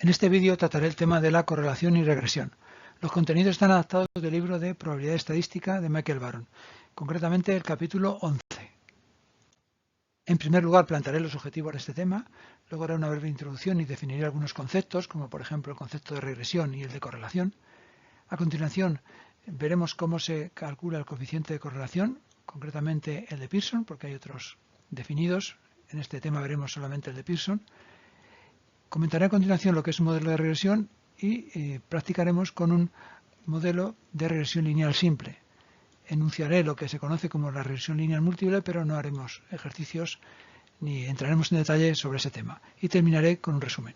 En este vídeo trataré el tema de la correlación y regresión. Los contenidos están adaptados del libro de Probabilidad Estadística de Michael Barron, concretamente el capítulo 11. En primer lugar, plantearé los objetivos de este tema, luego haré una breve introducción y definiré algunos conceptos, como por ejemplo el concepto de regresión y el de correlación. A continuación, veremos cómo se calcula el coeficiente de correlación, concretamente el de Pearson, porque hay otros definidos. En este tema veremos solamente el de Pearson. Comentaré a continuación lo que es un modelo de regresión y practicaremos con un modelo de regresión lineal simple. Enunciaré lo que se conoce como la regresión lineal múltiple, pero no haremos ejercicios ni entraremos en detalle sobre ese tema. Y terminaré con un resumen.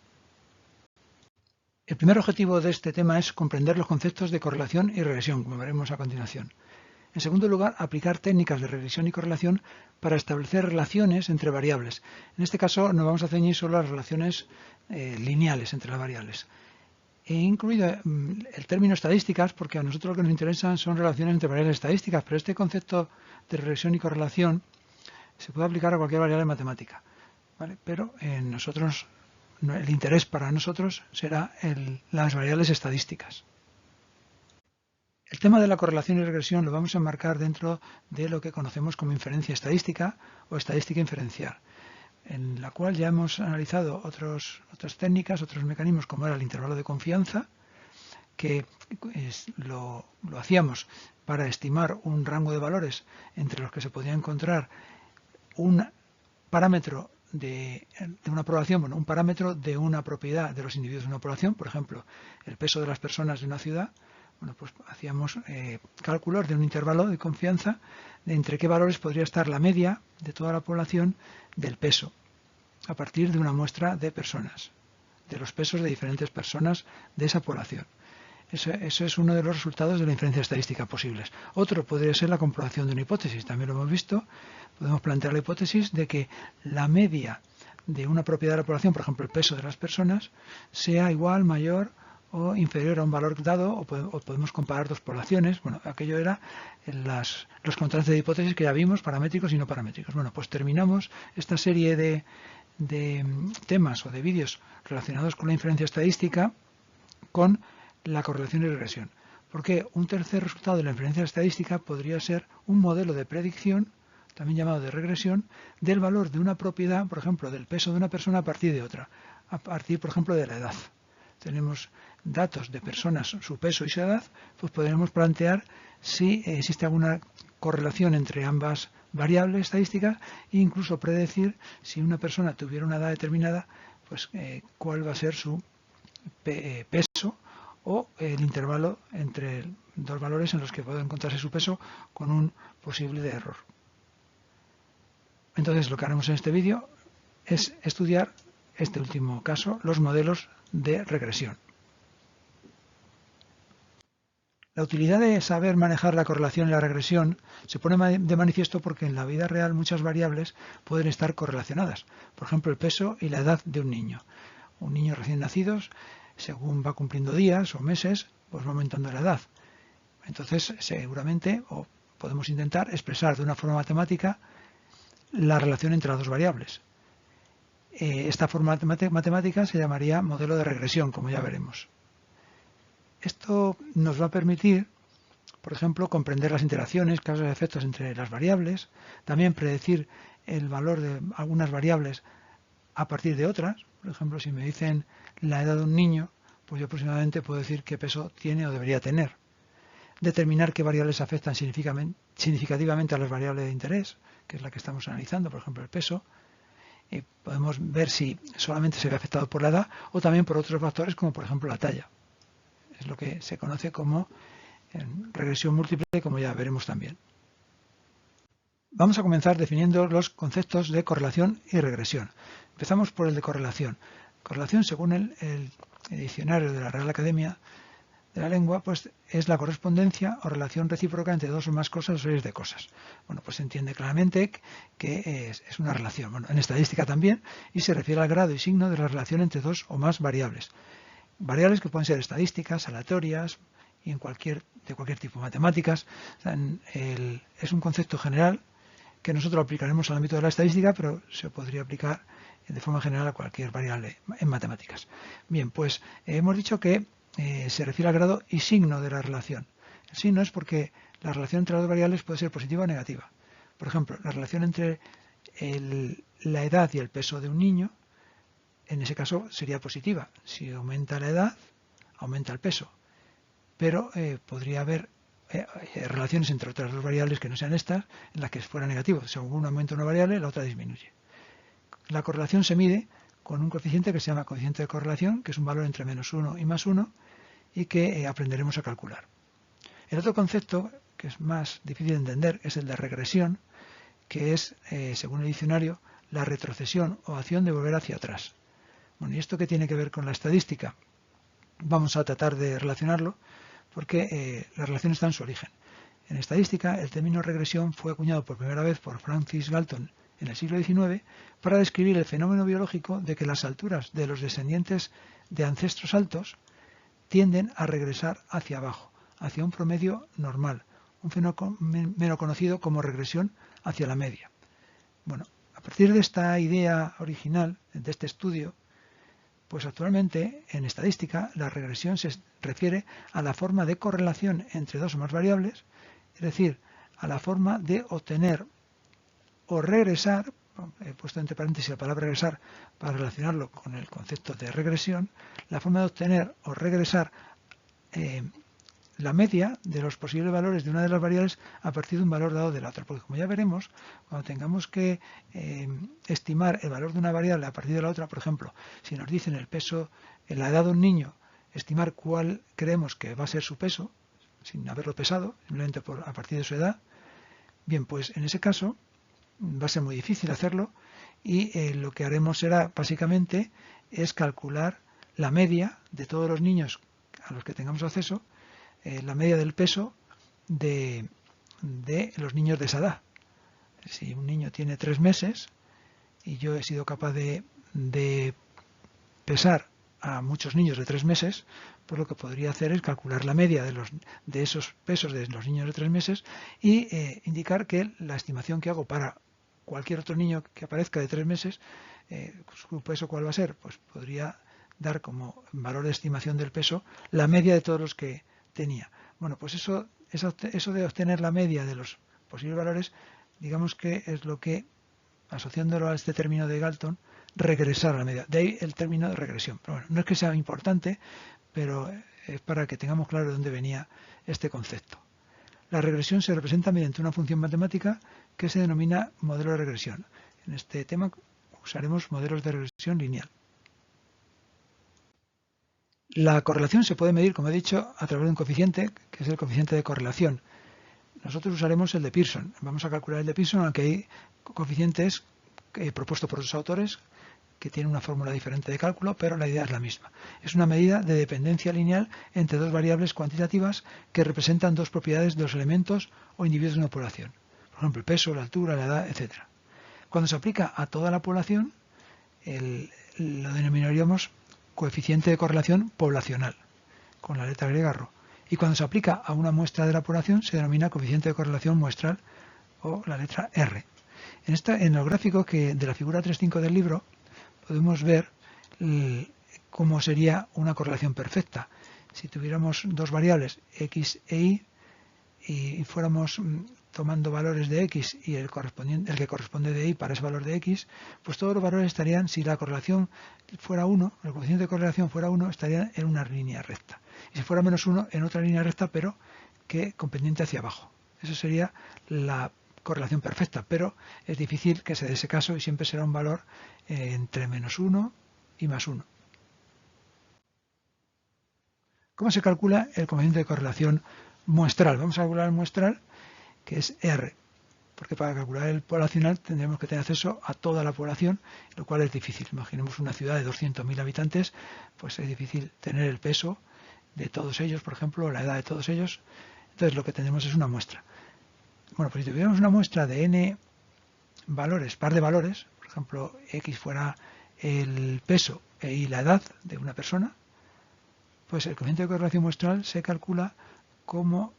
El primer objetivo de este tema es comprender los conceptos de correlación y regresión, como veremos a continuación. En segundo lugar, aplicar técnicas de regresión y correlación para establecer relaciones entre variables. En este caso nos vamos a ceñir solo a las relaciones lineales entre las variables. He incluido el término estadísticas porque a nosotros lo que nos interesan son relaciones entre variables estadísticas, pero este concepto de regresión y correlación se puede aplicar a cualquier variable matemática, ¿vale? Pero el interés para nosotros será las variables estadísticas. El tema de la correlación y regresión lo vamos a enmarcar dentro de lo que conocemos como inferencia estadística o estadística inferencial, en la cual ya hemos analizado otras técnicas, otros mecanismos, como era el intervalo de confianza, que lo hacíamos para estimar un rango de valores entre los que se podía encontrar un parámetro de una población, un parámetro de una propiedad de los individuos de una población, por ejemplo, el peso de las personas de una ciudad. Bueno, pues hacíamos cálculos de un intervalo de confianza de entre qué valores podría estar la media de toda la población del peso, a partir de una muestra de personas, de los pesos de diferentes personas de esa población. Eso es uno de los resultados de la inferencia estadística posibles. Otro podría ser la comprobación de una hipótesis, también lo hemos visto. Podemos plantear la hipótesis de que la media de una propiedad de la población, por ejemplo el peso de las personas, sea igual, mayor o inferior a un valor dado, o podemos comparar dos poblaciones. Bueno, aquello era los contrastes de hipótesis que ya vimos, paramétricos y no paramétricos. Bueno, pues terminamos esta serie de temas o de vídeos relacionados con la inferencia estadística con la correlación y regresión. Porque un tercer resultado de la inferencia estadística podría ser un modelo de predicción, también llamado de regresión, del valor de una propiedad, por ejemplo, del peso de una persona a partir de otra, a partir, por ejemplo, de la edad. Tenemos datos de personas, su peso y su edad, pues podremos plantear si existe alguna correlación entre ambas variables estadísticas e incluso predecir si una persona tuviera una edad determinada, pues cuál va a ser su peso o el intervalo entre dos valores en los que puede encontrarse su peso con un posible error. Entonces lo que haremos en este vídeo es estudiar este último caso, los modelos de regresión. La utilidad de saber manejar la correlación y la regresión se pone de manifiesto porque en la vida real muchas variables pueden estar correlacionadas. Por ejemplo, el peso y la edad de un niño. Un niño recién nacido, según va cumpliendo días o meses, pues va aumentando la edad. Entonces, seguramente, o podemos intentar expresar de una forma matemática la relación entre las dos variables. Esta forma matemática se llamaría modelo de regresión, como ya veremos. Esto nos va a permitir, por ejemplo, comprender las interacciones, causas y efectos entre las variables, también predecir el valor de algunas variables a partir de otras. Por ejemplo, si me dicen la edad de un niño, pues yo aproximadamente puedo decir qué peso tiene o debería tener. Determinar qué variables afectan significativamente a las variables de interés, que es la que estamos analizando, por ejemplo el peso. Y podemos ver si solamente se ve afectado por la edad o también por otros factores como por ejemplo la talla. Es lo que se conoce como regresión múltiple, como ya veremos también. Vamos a comenzar definiendo los conceptos de correlación y regresión. Empezamos por el de correlación. Correlación, según el diccionario de la Real Academia de la Lengua, pues es la correspondencia o relación recíproca entre dos o más cosas o series de cosas. Bueno, pues se entiende claramente que es una relación. Bueno, en estadística también, y se refiere al grado y signo de la relación entre dos o más variables. Variables que pueden ser estadísticas, aleatorias y de cualquier tipo, matemáticas. O sea, es un concepto general que nosotros aplicaremos al ámbito de la estadística, pero se podría aplicar de forma general a cualquier variable en matemáticas. Bien, pues hemos dicho que se refiere al grado y signo de la relación. El signo es porque la relación entre las dos variables puede ser positiva o negativa. Por ejemplo, la relación entre la edad y el peso de un niño, en ese caso sería positiva. Si aumenta la edad, aumenta el peso. Pero podría haber relaciones entre otras dos variables que no sean estas, en las que fuera negativo. Según uno aumenta una variable, la otra disminuye. La correlación se mide con un coeficiente que se llama coeficiente de correlación, que es un valor entre -1 y +1, y que aprenderemos a calcular. El otro concepto, que es más difícil de entender, es el de regresión, que es, según el diccionario, la retrocesión o acción de volver hacia atrás. Bueno, ¿y esto qué tiene que ver con la estadística? Vamos a tratar de relacionarlo, porque la relación está en su origen. En estadística, el término regresión fue acuñado por primera vez por Francis Galton en el siglo XIX para describir el fenómeno biológico de que las alturas de los descendientes de ancestros altos tienden a regresar hacia abajo, hacia un promedio normal, un fenómeno conocido como regresión hacia la media. Bueno, a partir de esta idea original, de este estudio, pues actualmente en estadística la regresión se refiere a la forma de correlación entre dos o más variables, es decir, a la forma de obtener o regresar, he puesto entre paréntesis la palabra regresar para relacionarlo con el concepto de regresión, la forma de obtener o regresar la media de los posibles valores de una de las variables a partir de un valor dado de la otra. Porque como ya veremos, cuando tengamos que estimar el valor de una variable a partir de la otra, por ejemplo, si nos dicen el peso, en la edad de un niño, estimar cuál creemos que va a ser su peso, sin haberlo pesado, simplemente a partir de su edad, bien, pues en ese caso va a ser muy difícil hacerlo y lo que haremos será básicamente es calcular la media de todos los niños a los que tengamos acceso, la media del peso de los niños de esa edad. Si un niño tiene 3 meses y yo he sido capaz de pesar a muchos niños de 3 meses, pues lo que podría hacer es calcular la media de esos pesos de los niños de 3 meses y indicar que la estimación que hago para cualquier otro niño que aparezca de 3 meses, su peso cuál va a ser, pues podría dar como valor de estimación del peso la media de todos los que tenía. Bueno, pues eso de obtener la media de los posibles valores, digamos que es lo que, asociándolo a este término de Galton, regresar a la media. De ahí el término de regresión. Pero bueno, no es que sea importante, pero es para que tengamos claro de dónde venía este concepto. La regresión se representa mediante una función matemática que se denomina modelo de regresión. En este tema usaremos modelos de regresión lineal. La correlación se puede medir, como he dicho, a través de un coeficiente, que es el coeficiente de correlación. Nosotros usaremos el de Pearson. Vamos a calcular el de Pearson, aunque hay coeficientes propuestos por otros autores que tienen una fórmula diferente de cálculo, pero la idea es la misma. Es una medida de dependencia lineal entre dos variables cuantitativas que representan dos propiedades de los elementos o individuos de una población. Por ejemplo, el peso, la altura, la edad, etc. Cuando se aplica a toda la población, lo denominaríamos coeficiente de correlación poblacional, con la letra griega ρ. Y cuando se aplica a una muestra de la población, se denomina coeficiente de correlación muestral o la letra R. En los gráficos de la figura 3.5 del libro, podemos ver cómo sería una correlación perfecta. Si tuviéramos dos variables, x e y, y fuéramos tomando valores de x y el que corresponde de y para ese valor de x, pues todos los valores estarían, si la correlación fuera 1, el coeficiente de correlación fuera 1, estarían en una línea recta. Y si fuera -1, en otra línea recta, pero que con pendiente hacia abajo. Eso sería la correlación perfecta, pero es difícil que se dé ese caso y siempre será un valor entre -1 y +1. ¿Cómo se calcula el coeficiente de correlación muestral? Vamos a calcular el muestral, que es R, porque para calcular el poblacional tendremos que tener acceso a toda la población, lo cual es difícil. Imaginemos una ciudad de 200.000 habitantes, pues es difícil tener el peso de todos ellos, por ejemplo, la edad de todos ellos. Entonces lo que tenemos es una muestra. Bueno, pues si tuviéramos una muestra de n valores, par de valores, por ejemplo, x fuera el peso y la edad de una persona, pues el coeficiente de correlación muestral se calcula como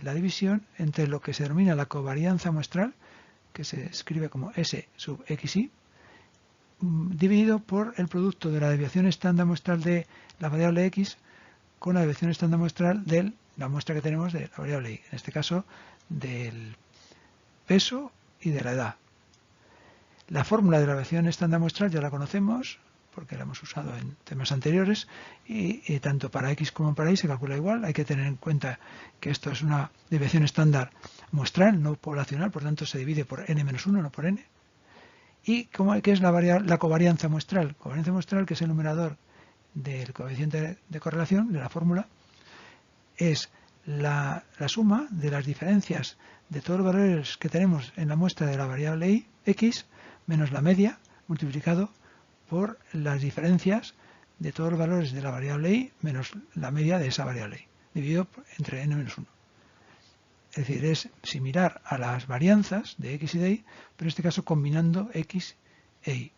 la división entre lo que se denomina la covarianza muestral, que se escribe como S sub xy, dividido por el producto de la desviación estándar muestral de la variable x con la desviación estándar muestral de la muestra que tenemos de la variable y, en este caso, del peso y de la edad. La fórmula de la desviación estándar muestral ya la conocemos porque la hemos usado en temas anteriores y tanto para x como para y se calcula igual. Hay que tener en cuenta que esto es una desviación estándar muestral, no poblacional, por tanto se divide por n-1, no por n. ¿Y qué es la covarianza muestral? Covarianza muestral, que es el numerador del coeficiente de correlación de la fórmula, es la suma de las diferencias de todos los valores que tenemos en la muestra de la variable y, x, menos la media, multiplicado por las diferencias de todos los valores de la variable y menos la media de esa variable y, dividido entre n-1. Es decir, es similar a las varianzas de x y de y, pero en este caso combinando x e y.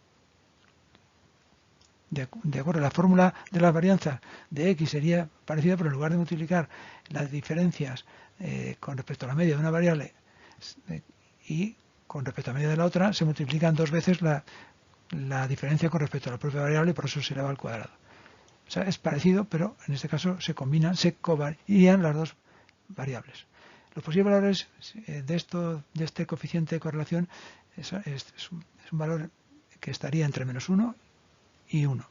De acuerdo, la fórmula de las varianzas de x sería parecida, pero en lugar de multiplicar las diferencias con respecto a la media de una variable y con respecto a la media de la otra, se multiplican dos veces la diferencia con respecto a la propia variable y por eso se eleva al cuadrado. O sea, es parecido, pero en este caso se combinan, se covarían las dos variables. Los posibles valores de este coeficiente de correlación es un valor que estaría entre -1 y 1.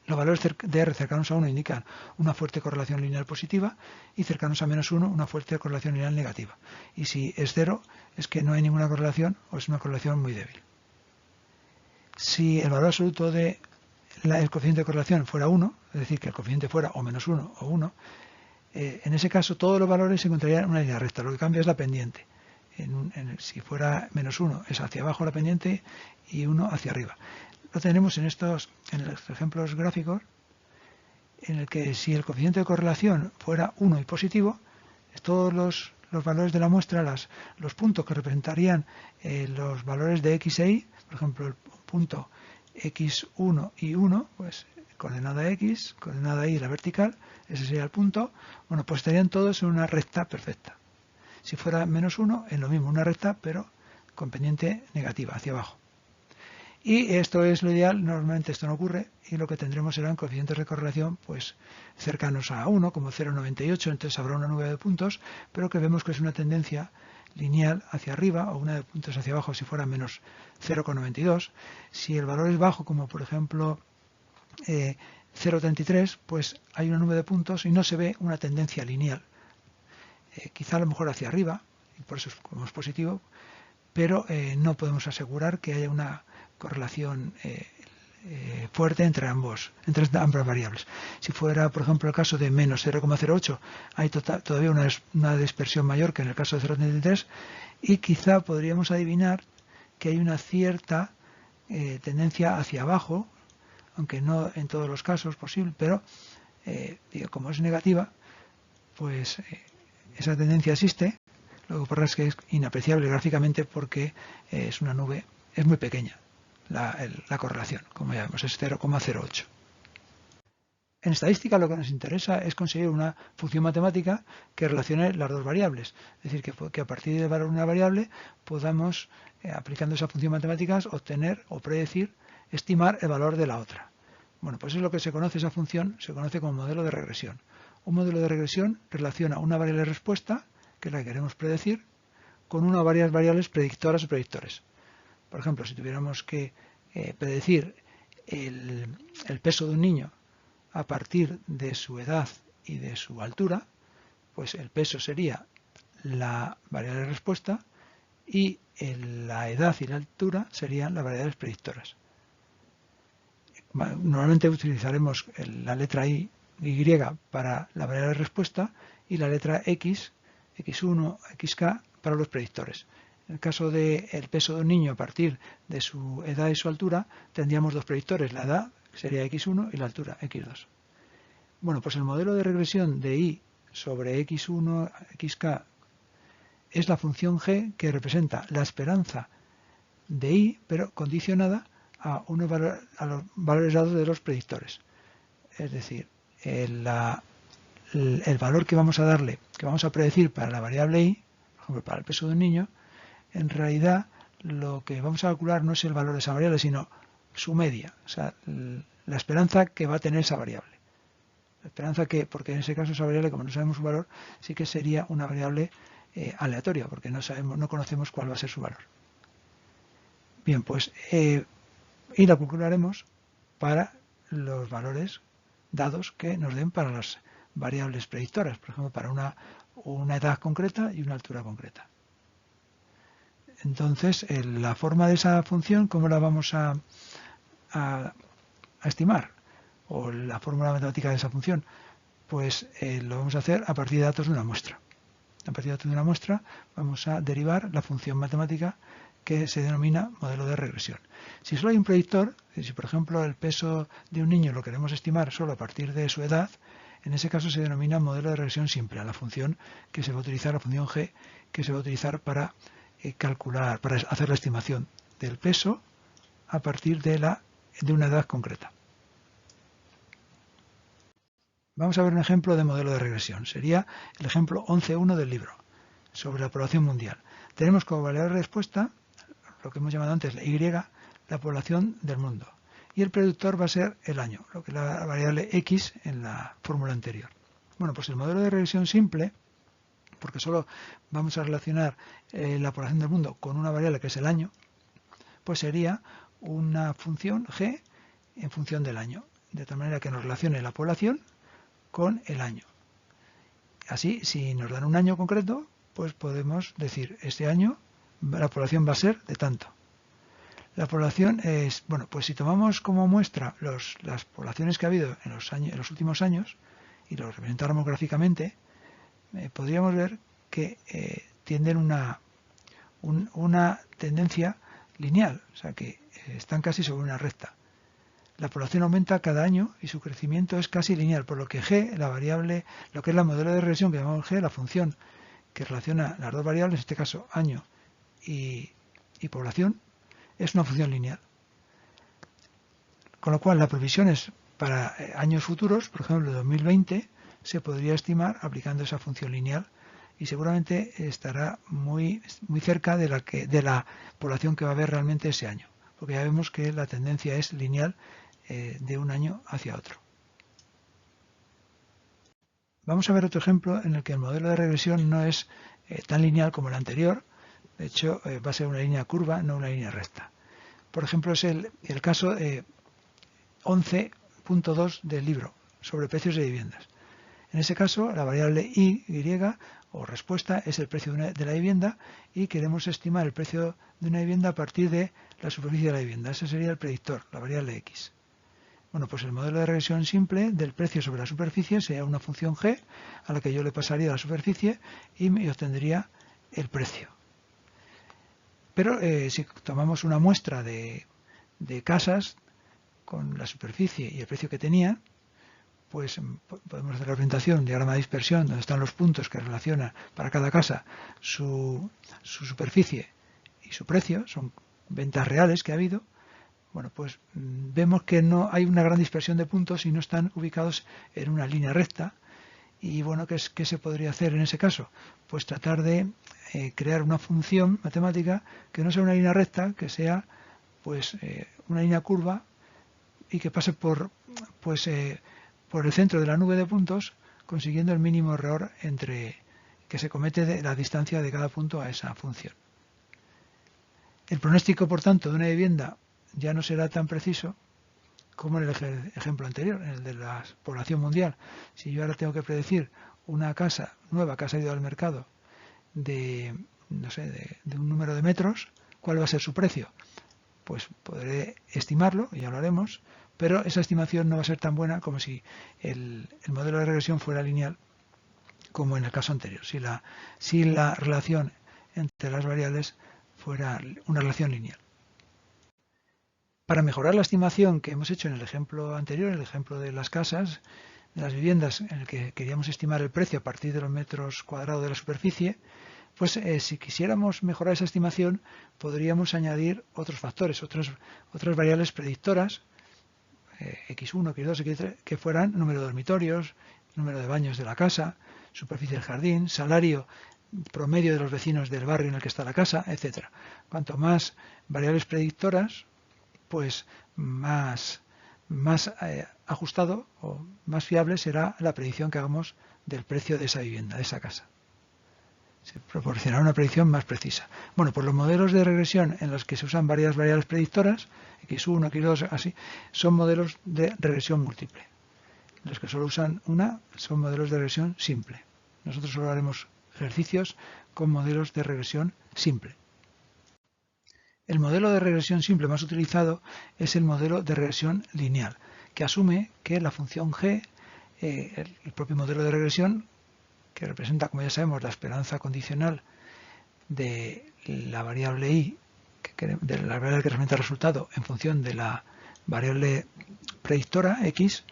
Los valores de R cercanos a 1 indican una fuerte correlación lineal positiva y cercanos a -1 una fuerte correlación lineal negativa. Y si es 0 es que no hay ninguna correlación o es una correlación muy débil. Si el valor absoluto del coeficiente de correlación fuera 1, es decir, que el coeficiente fuera o -1 o 1, en ese caso todos los valores se encontrarían en una línea recta. Lo que cambia es la pendiente. Si fuera -1 es hacia abajo la pendiente y 1 hacia arriba. Lo tenemos en los ejemplos gráficos, en el que si el coeficiente de correlación fuera 1 y positivo, todos los valores de la muestra, los puntos que representarían los valores de x e y, por ejemplo, el punto x1 y 1, pues coordenada x, coordenada y la vertical, ese sería el punto, bueno, pues estarían todos en una recta perfecta. Si fuera -1, es lo mismo, una recta, pero con pendiente negativa, hacia abajo. Y esto es lo ideal, normalmente esto no ocurre, y lo que tendremos serán coeficientes de correlación pues cercanos a 1, como 0,98, entonces habrá una nube de puntos, pero que vemos que es una tendencia lineal hacia arriba, o una de puntos hacia abajo si fuera menos 0,92. Si el valor es bajo, como por ejemplo 0,33, pues hay una nube de puntos y no se ve una tendencia lineal. Quizá a lo mejor hacia arriba, y por eso como es positivo, pero no podemos asegurar que haya una correlación fuerte entre ambas variables. Si fuera, por ejemplo, el caso de menos 0,08, hay todavía una dispersión mayor que en el caso de 0,33 y quizá podríamos adivinar que hay una cierta tendencia hacia abajo, aunque no en todos los casos posible, pero como es negativa, pues esa tendencia existe. Lo que pasa es que es inapreciable gráficamente porque es una nube, es muy pequeña la correlación, como ya vemos, es 0,08. En estadística lo que nos interesa es conseguir una función matemática que relacione las dos variables. Es decir, que a partir del valor de una variable podamos, aplicando esa función matemática, obtener o predecir, estimar el valor de la otra. Bueno, pues es lo que se conoce, esa función se conoce como modelo de regresión. Un modelo de regresión relaciona una variable respuesta, que es la que queremos predecir, con una o varias variables predictoras o predictores. Por ejemplo, si tuviéramos que predecir el peso de un niño a partir de su edad y de su altura, pues el peso sería la variable respuesta y la edad y la altura serían las variables predictoras. Normalmente utilizaremos la letra y para la variable respuesta y la letra x, x1, xk para los predictores. En el caso del peso de un niño a partir de su edad y su altura, tendríamos dos predictores, la edad, que sería x1, y la altura, x2. Bueno, pues el modelo de regresión de y sobre x1, xk es la función g que representa la esperanza de y, pero condicionada a los valores dados de los predictores. Es decir, el valor que vamos a darle, que vamos a predecir para la variable y, por ejemplo, para el peso de un niño, en realidad lo que vamos a calcular no es el valor de esa variable, sino su media, o sea, la esperanza que va a tener esa variable. La esperanza porque en ese caso esa variable, como no sabemos su valor, sí que sería una variable aleatoria, porque no conocemos cuál va a ser su valor. Bien, pues y la calcularemos para los valores dados que nos den para las variables predictoras, por ejemplo, para una edad concreta y una altura concreta. Entonces, la forma de esa función, ¿cómo la vamos a estimar? O la fórmula matemática de esa función, pues lo vamos a hacer a partir de datos de una muestra. A partir de datos de una muestra vamos a derivar la función matemática que se denomina modelo de regresión. Si solo hay un predictor, si por ejemplo el peso de un niño lo queremos estimar solo a partir de su edad, en ese caso se denomina modelo de regresión simple, la función que se va a utilizar, la función g, que se va a utilizar para calcular, para hacer la estimación del peso a partir de una edad concreta. Vamos a ver un ejemplo de modelo de regresión. Sería el ejemplo 11.1 del libro, sobre la población mundial. Tenemos como variable de respuesta, lo que hemos llamado antes la Y, la población del mundo. Y el predictor va a ser el año, lo que es la variable X en la fórmula anterior. Bueno, pues el modelo de regresión simple, porque solo vamos a relacionar la población del mundo con una variable que es el año, pues sería una función g en función del año, de tal manera que nos relacione la población con el año. Así, si nos dan un año concreto, pues podemos decir, este año la población va a ser de tanto. La población es, bueno, pues si tomamos como muestra las poblaciones que ha habido en los últimos años y los representáramos gráficamente, podríamos ver que tienden una tendencia lineal, o sea que están casi sobre una recta. La población aumenta cada año y su crecimiento es casi lineal, por lo que g, la variable, lo que es la modelo de regresión que llamamos g, la función que relaciona las dos variables, en este caso año y población, es una función lineal. Con lo cual, las previsiones para años futuros, por ejemplo, 2020, se podría estimar aplicando esa función lineal y seguramente estará muy cerca de la población que va a haber realmente ese año, porque ya vemos que la tendencia es lineal de un año hacia otro. Vamos a ver otro ejemplo en el que el modelo de regresión no es tan lineal como el anterior. De hecho, va a ser una línea curva, no una línea recta. Por ejemplo, es el caso 11.2 del libro, sobre precios de viviendas. En ese caso, la variable Y, o respuesta, es el precio de la vivienda y queremos estimar el precio de una vivienda a partir de la superficie de la vivienda. Ese sería el predictor, la variable X. Bueno, pues el modelo de regresión simple del precio sobre la superficie sería una función g a la que yo le pasaría la superficie y me obtendría el precio. Pero si tomamos una muestra de casas con la superficie y el precio que tenían, pues podemos hacer la representación, un diagrama de dispersión, donde están los puntos que relacionan para cada casa su superficie y su precio, son ventas reales que ha habido. Bueno, pues vemos que no hay una gran dispersión de puntos y no están ubicados en una línea recta. Y bueno, ¿qué se podría hacer en ese caso? Pues tratar de crear una función matemática que no sea una línea recta, que sea pues una línea curva y que pase por el centro de la nube de puntos, consiguiendo el mínimo error que se comete de la distancia de cada punto a esa función. El pronóstico, por tanto, de una vivienda ya no será tan preciso como en el ejemplo anterior, en el de la población mundial. Si yo ahora tengo que predecir una casa nueva que ha salido al mercado de un número de metros, ¿cuál va a ser su precio? Pues podré estimarlo, y ya lo haremos, pero esa estimación no va a ser tan buena como si el modelo de regresión fuera lineal, como en el caso anterior, si la relación entre las variables fuera una relación lineal. Para mejorar la estimación que hemos hecho en el ejemplo anterior, el ejemplo de las casas, de las viviendas, en el que queríamos estimar el precio a partir de los metros cuadrados de la superficie, pues si quisiéramos mejorar esa estimación, podríamos añadir otros factores, otras variables predictoras, X1, X2, X3, que fueran número de dormitorios, número de baños de la casa, superficie del jardín, salario promedio de los vecinos del barrio en el que está la casa, etcétera. Cuanto más variables predictoras, pues más ajustado o más fiable será la predicción que hagamos del precio de esa vivienda, de esa casa. Se proporcionará una predicción más precisa. Bueno, pues los modelos de regresión en los que se usan varias variables predictoras, x1, x2, así, son modelos de regresión múltiple. Los que solo usan una son modelos de regresión simple. Nosotros solo haremos ejercicios con modelos de regresión simple. El modelo de regresión simple más utilizado es el modelo de regresión lineal, que asume que la función g, el propio modelo de regresión, que representa, como ya sabemos, la esperanza condicional de la variable i, de la variable que representa el resultado en función de la variable predictora x,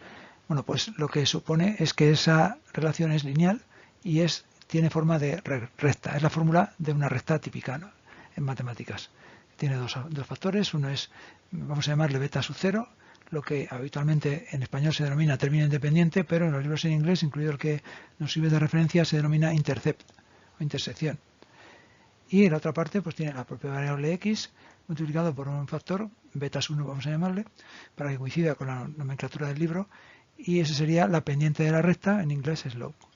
bueno, pues lo que supone es que esa relación es lineal y tiene forma de recta. Es la fórmula de una recta típica, ¿no?, en matemáticas. Tiene dos factores. Uno es, vamos a llamarle beta sub 0, lo que habitualmente en español se denomina término independiente, pero en los libros en inglés, incluido el que nos sirve de referencia, se denomina intercept o intersección. Y en la otra parte pues tiene la propia variable x multiplicado por un factor, beta sub 1 vamos a llamarle, para que coincida con la nomenclatura del libro, y esa sería la pendiente de la recta, en inglés slope.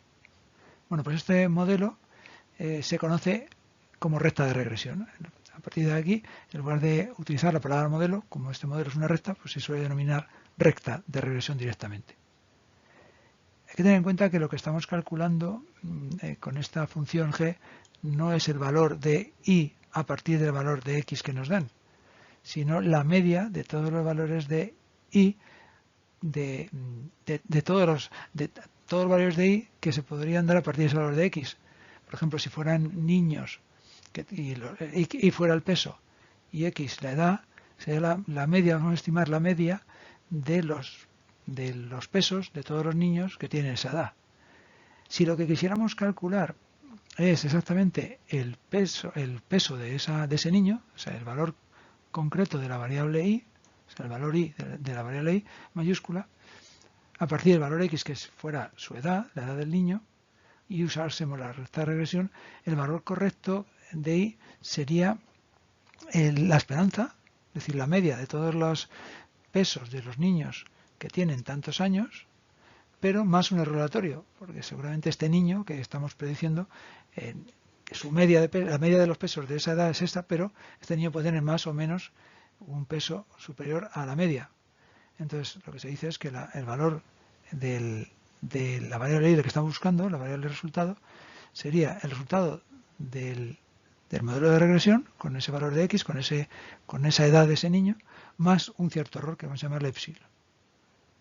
Bueno, pues este modelo se conoce como recta de regresión. A partir de aquí, en lugar de utilizar la palabra modelo, como este modelo es una recta, pues se suele denominar recta de regresión directamente. Hay que tener en cuenta que lo que estamos calculando con esta función g no es el valor de y a partir del valor de x que nos dan, sino la media de todos los valores de y de todos los valores de y que se podrían dar a partir de ese valor de x. Por ejemplo, si fueran niños y fuera el peso y x la edad, sería la media, vamos a estimar la media de los pesos de todos los niños que tienen esa edad. Si lo que quisiéramos calcular es exactamente el peso de ese niño, o sea, el valor concreto de la variable y, o sea, el valor i de la variable i mayúscula, a partir del valor x que fuera su edad, la edad del niño, y usásemos la recta de regresión, el valor correcto de i sería la esperanza, es decir, la media de todos los pesos de los niños que tienen tantos años, pero más un error aleatorio, porque seguramente este niño que estamos prediciendo, la media de los pesos de esa edad es esta, pero este niño puede tener más o menos un peso superior a la media. Entonces, lo que se dice es que el valor de la variable que estamos buscando, la variable resultado, sería el resultado del modelo de regresión con ese valor de x, con esa edad de ese niño, más un cierto error que vamos a llamarle epsilon.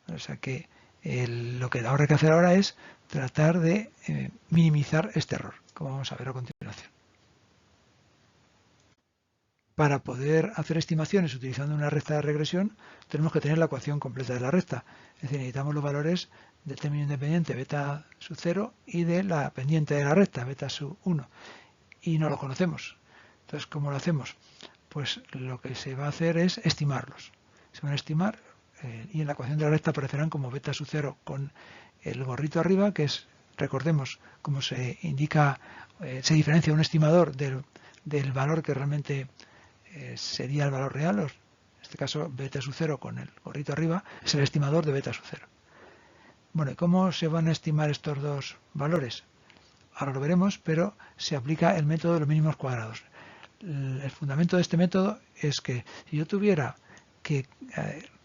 O sea que lo que habrá que hacer ahora es tratar de minimizar este error, como vamos a ver a continuación. Para poder hacer estimaciones utilizando una recta de regresión, tenemos que tener la ecuación completa de la recta. Es decir, necesitamos los valores del término independiente beta sub 0 y de la pendiente de la recta beta sub 1. Y no lo conocemos. Entonces, ¿cómo lo hacemos? Pues lo que se va a hacer es estimarlos. Se van a estimar y en la ecuación de la recta aparecerán como beta sub 0 con el gorrito arriba, que es, recordemos, como se indica, se diferencia un estimador del valor que realmente sería el valor real. En este caso, beta sub 0 con el gorrito arriba es el estimador de beta sub 0. Bueno, ¿cómo se van a estimar estos dos valores? Ahora lo veremos, pero se aplica el método de los mínimos cuadrados. El fundamento de este método es que si yo tuviera que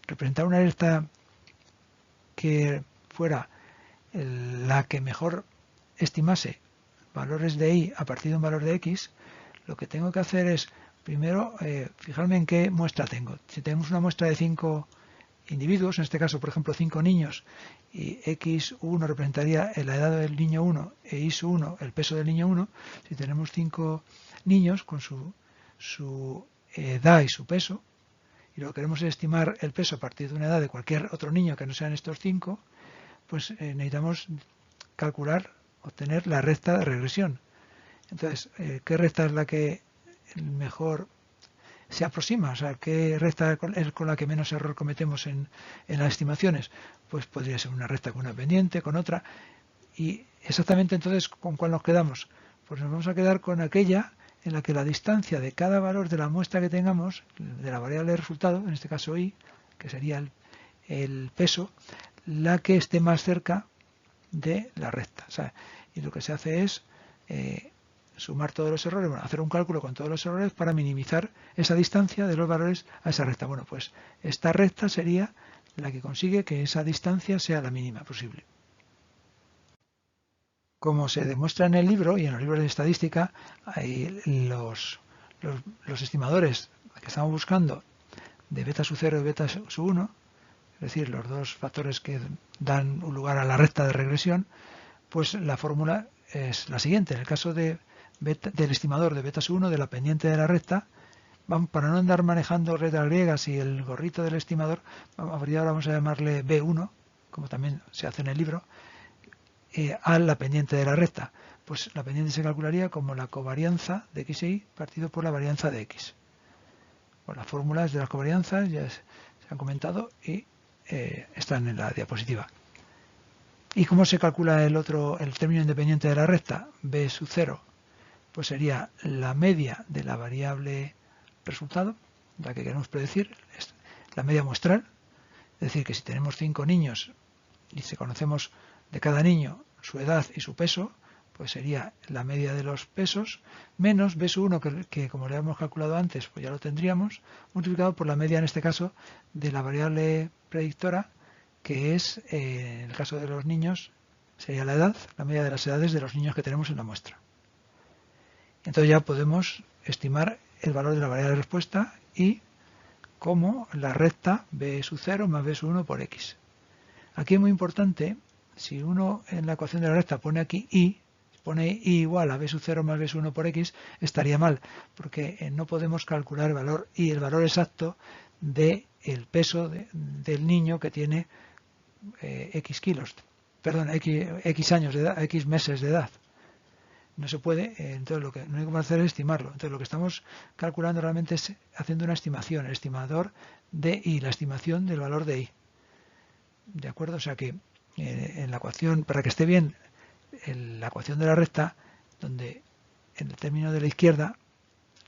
representar una recta que fuera la que mejor estimase valores de y a partir de un valor de x, lo que tengo que hacer es primero fijarme en qué muestra tengo. Si tenemos una muestra de 5 individuos, en este caso por ejemplo 5 niños, y x1 representaría la edad del niño 1 e y1 el peso del niño 1, si tenemos 5 niños con su edad y su peso, y lo que queremos es estimar el peso a partir de una edad de cualquier otro niño que no sean estos 5, pues necesitamos calcular, obtener la recta de regresión. Entonces, ¿qué recta es la que mejor se aproxima? O sea, ¿qué recta es con la que menos error cometemos en las estimaciones? Pues podría ser una recta con una pendiente, con otra. Y exactamente entonces, ¿con cuál nos quedamos? Pues nos vamos a quedar con aquella en la que la distancia de cada valor de la muestra que tengamos, de la variable de resultado, en este caso y, que sería el peso, la que esté más cerca de la recta. O sea, y lo que se hace es sumar todos los errores, bueno, hacer un cálculo con todos los errores para minimizar esa distancia de los valores a esa recta. Bueno, pues esta recta sería la que consigue que esa distancia sea la mínima posible. Como se demuestra en el libro y en los libros de estadística, hay los estimadores que estamos buscando de beta sub 0 y beta sub 1, es decir, los dos factores que dan lugar a la recta de regresión, pues la fórmula es la siguiente. En el caso del estimador de beta sub 1, de la pendiente de la recta, para no andar manejando letras griegas y el gorrito del estimador, ahora vamos a llamarle B1, como también se hace en el libro, a la pendiente de la recta. Pues la pendiente se calcularía como la covarianza de x e y partido por la varianza de x. Bueno, las fórmulas de las covarianzas ya se han comentado y están en la diapositiva. ¿Y cómo se calcula el término independiente de la recta? B sub 0, pues sería la media de la variable resultado, la que queremos predecir, la media muestral. Es decir, que si tenemos 5 niños y si conocemos de cada niño su edad y su peso, pues sería la media de los pesos menos B sub 1, que como le hemos calculado antes, pues ya lo tendríamos, multiplicado por la media en este caso de la variable predictora, que es, en el caso de los niños, sería la edad, la media de las edades de los niños que tenemos en la muestra. Entonces ya podemos estimar el valor de la variable de respuesta y como la recta B sub 0 más B sub 1 por X. Aquí es muy importante, si uno en la ecuación de la recta pone aquí Y, pone Y igual a B sub 0 más B sub 1 por X, estaría mal, porque no podemos calcular el valor Y, el valor exacto del peso del niño que tiene X kilos, perdón, X años de edad, X meses de edad. No se puede, entonces lo único que vamos a hacer es estimarlo. Entonces lo que estamos calculando realmente es haciendo una estimación, el estimador de Y, la estimación del valor de Y. ¿De acuerdo? O sea que en la ecuación, para que esté bien, en la ecuación de la recta, donde en el término de la izquierda,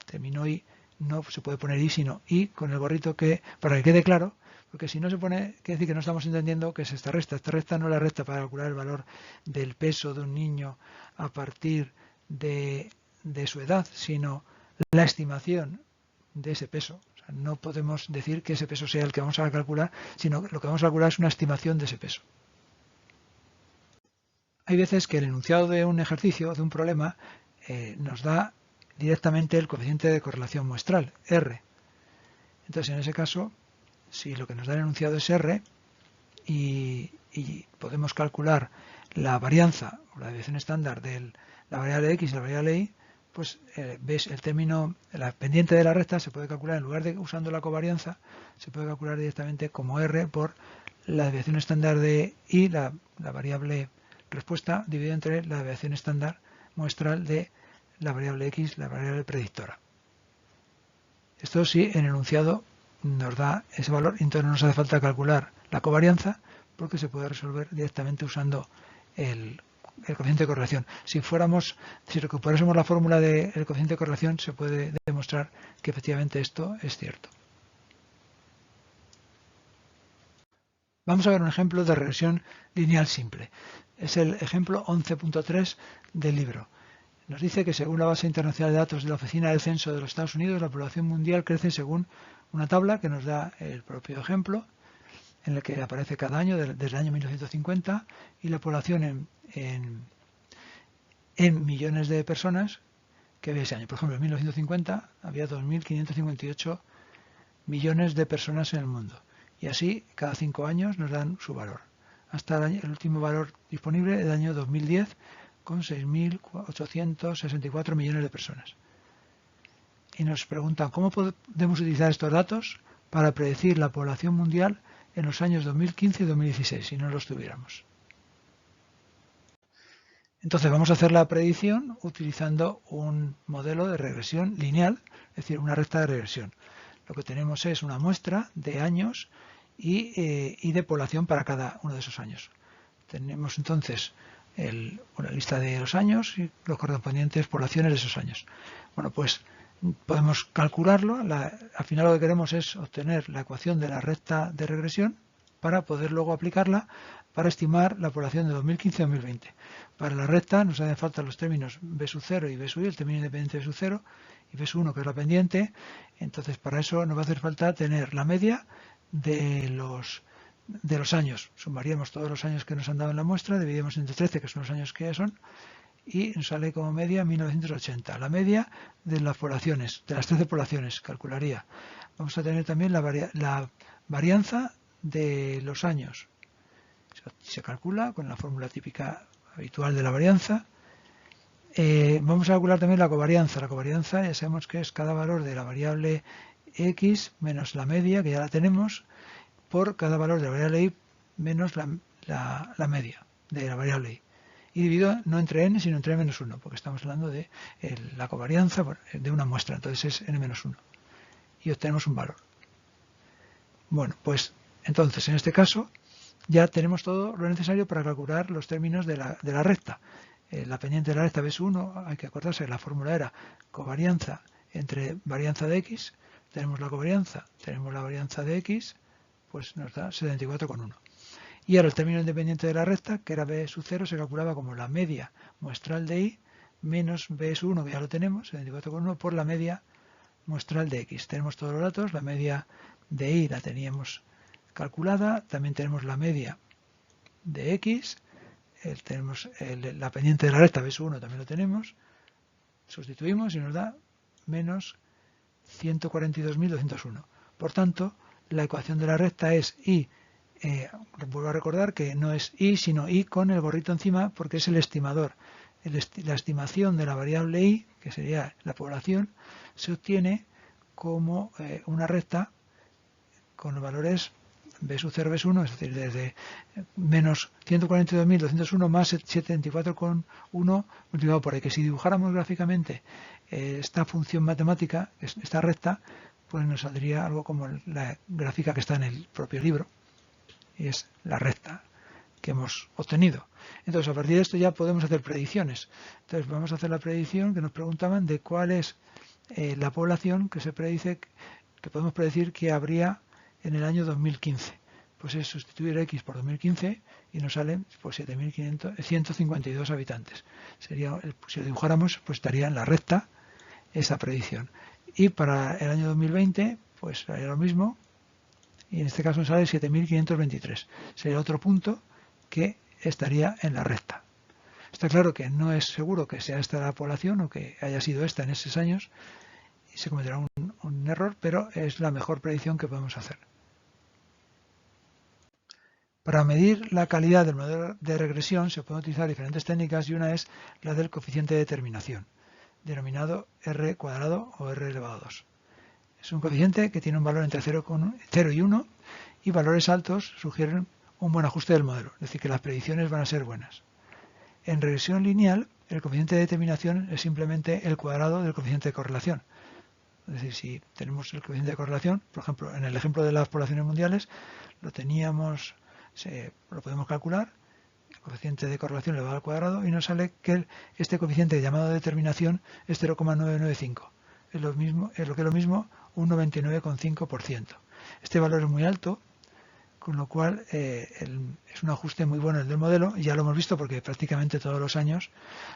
término Y, no se puede poner Y, sino Y con el gorrito para que quede claro, porque si no se pone, quiere decir que no estamos entendiendo qué es esta recta. Esta recta no es la recta para calcular el valor del peso de un niño a partir de su edad, sino la estimación de ese peso. O sea, no podemos decir que ese peso sea el que vamos a calcular, sino que lo que vamos a calcular es una estimación de ese peso. Hay veces que el enunciado de un ejercicio, de un problema, nos da directamente el coeficiente de correlación muestral, R. Entonces, en ese caso, si lo que nos da el enunciado es R y podemos calcular la varianza o la desviación estándar de la variable X y la variable Y, pues ves el término, la pendiente de la recta se puede calcular, en lugar de usando la covarianza, se puede calcular directamente como R por la desviación estándar de Y, la variable respuesta, dividida entre la desviación estándar muestral de la variable X, la variable predictora. Esto sí, en el enunciado nos da ese valor, entonces no nos hace falta calcular la covarianza porque se puede resolver directamente usando el coeficiente de correlación. Si recuperásemos la fórmula del coeficiente de correlación, se puede demostrar que efectivamente esto es cierto. Vamos a ver un ejemplo de regresión lineal simple. Es el ejemplo 11.3 del libro. Nos dice que según la base internacional de datos de la Oficina del Censo de los Estados Unidos, la población mundial crece según una tabla que nos da el propio ejemplo, en el que aparece cada año desde el año 1950 y la población en millones de personas que había ese año. Por ejemplo, en 1950 había 2.558 millones de personas en el mundo. Y así, cada 5 años nos dan su valor. Hasta el último valor disponible del año 2010, con 6.864 millones de personas. Y nos preguntan, ¿cómo podemos utilizar estos datos para predecir la población mundial en los años 2015 y 2016, si no los tuviéramos? Entonces vamos a hacer la predicción utilizando un modelo de regresión lineal, es decir, una recta de regresión. Lo que tenemos es una muestra de años y de población para cada uno de esos años. Tenemos entonces una lista de los años y los correspondientes poblaciones de esos años. Bueno, pues podemos calcularlo. Al final lo que queremos es obtener la ecuación de la recta de regresión para poder luego aplicarla para estimar la población de 2015-2020. Para la recta nos hacen falta los términos B sub 0 y B sub I, el término independiente de sub 0, y B sub 1, que es la pendiente. Entonces, para eso nos va a hacer falta tener la media de los años. Sumaríamos todos los años que nos han dado en la muestra, dividimos entre 13, que son los años que son, y nos sale como media 1980. La media de las poblaciones, de las 13 poblaciones, calcularía. Vamos a tener también la varianza de los años. Se calcula con la fórmula típica habitual de la varianza. Vamos a calcular también la covarianza. La covarianza ya sabemos que es cada valor de la variable x menos la media, que ya la tenemos, por cada valor de la variable y menos la media de la variable y. Y dividido no entre n, sino entre n-1, porque estamos hablando de la covarianza de una muestra, entonces es n-1. Y obtenemos un valor. Bueno, pues entonces en este caso ya tenemos todo lo necesario para calcular los términos de la recta. La pendiente de la recta B1, hay que acordarse que la fórmula era covarianza entre varianza de x. Tenemos la covarianza, tenemos la varianza de x, pues nos da 74,1. Y ahora el término independiente de la recta, que era B sub 0, se calculaba como la media muestral de y menos B sub 1, que ya lo tenemos, 74,1, por la media muestral de x. Tenemos todos los datos, la media de y la teníamos calculada, también tenemos la media de x, tenemos la pendiente de la recta B sub 1 también lo tenemos, sustituimos y nos da menos 142.201. Por tanto, la ecuación de la recta es y, vuelvo a recordar que no es y, sino y con el gorrito encima, porque es el estimador. La estimación de la variable y, que sería la población, se obtiene como una recta con los valores B sub 0, B sub 1, es decir, desde menos 142.201 más 74,1 multiplicado por ahí, que si dibujáramos gráficamente esta función matemática, esta recta, pues nos saldría algo como la gráfica que está en el propio libro, y es la recta que hemos obtenido. Entonces, a partir de esto ya podemos hacer predicciones. Entonces, vamos a hacer la predicción que nos preguntaban de cuál es la población que se predice, que podemos predecir que habría en el año 2015. Pues es sustituir x por 2015 y nos salen pues 7.152 habitantes. Sería, si lo dibujáramos, pues estaría en la recta esa predicción. Y para el año 2020, pues sería lo mismo, y en este caso nos sale 7.523. Sería otro punto que estaría en la recta. Está claro que no es seguro que sea esta la población o que haya sido esta en esos años, y se cometerá un error, pero es la mejor predicción que podemos hacer. Para medir la calidad del modelo de regresión se pueden utilizar diferentes técnicas y una es la del coeficiente de determinación, denominado R cuadrado o R elevado a 2. Es un coeficiente que tiene un valor entre 0 y 1 y valores altos sugieren un buen ajuste del modelo, es decir, que las predicciones van a ser buenas. En regresión lineal, el coeficiente de determinación es simplemente el cuadrado del coeficiente de correlación. Es decir, si tenemos el coeficiente de correlación, por ejemplo, en el ejemplo de las poblaciones mundiales, lo podemos calcular, el coeficiente de correlación elevado al cuadrado, y nos sale que este coeficiente llamado determinación es 0,995. Es lo que es lo mismo un 99,5%. Este valor es muy alto, con lo cual es un ajuste muy bueno el del modelo, y ya lo hemos visto porque prácticamente todos los años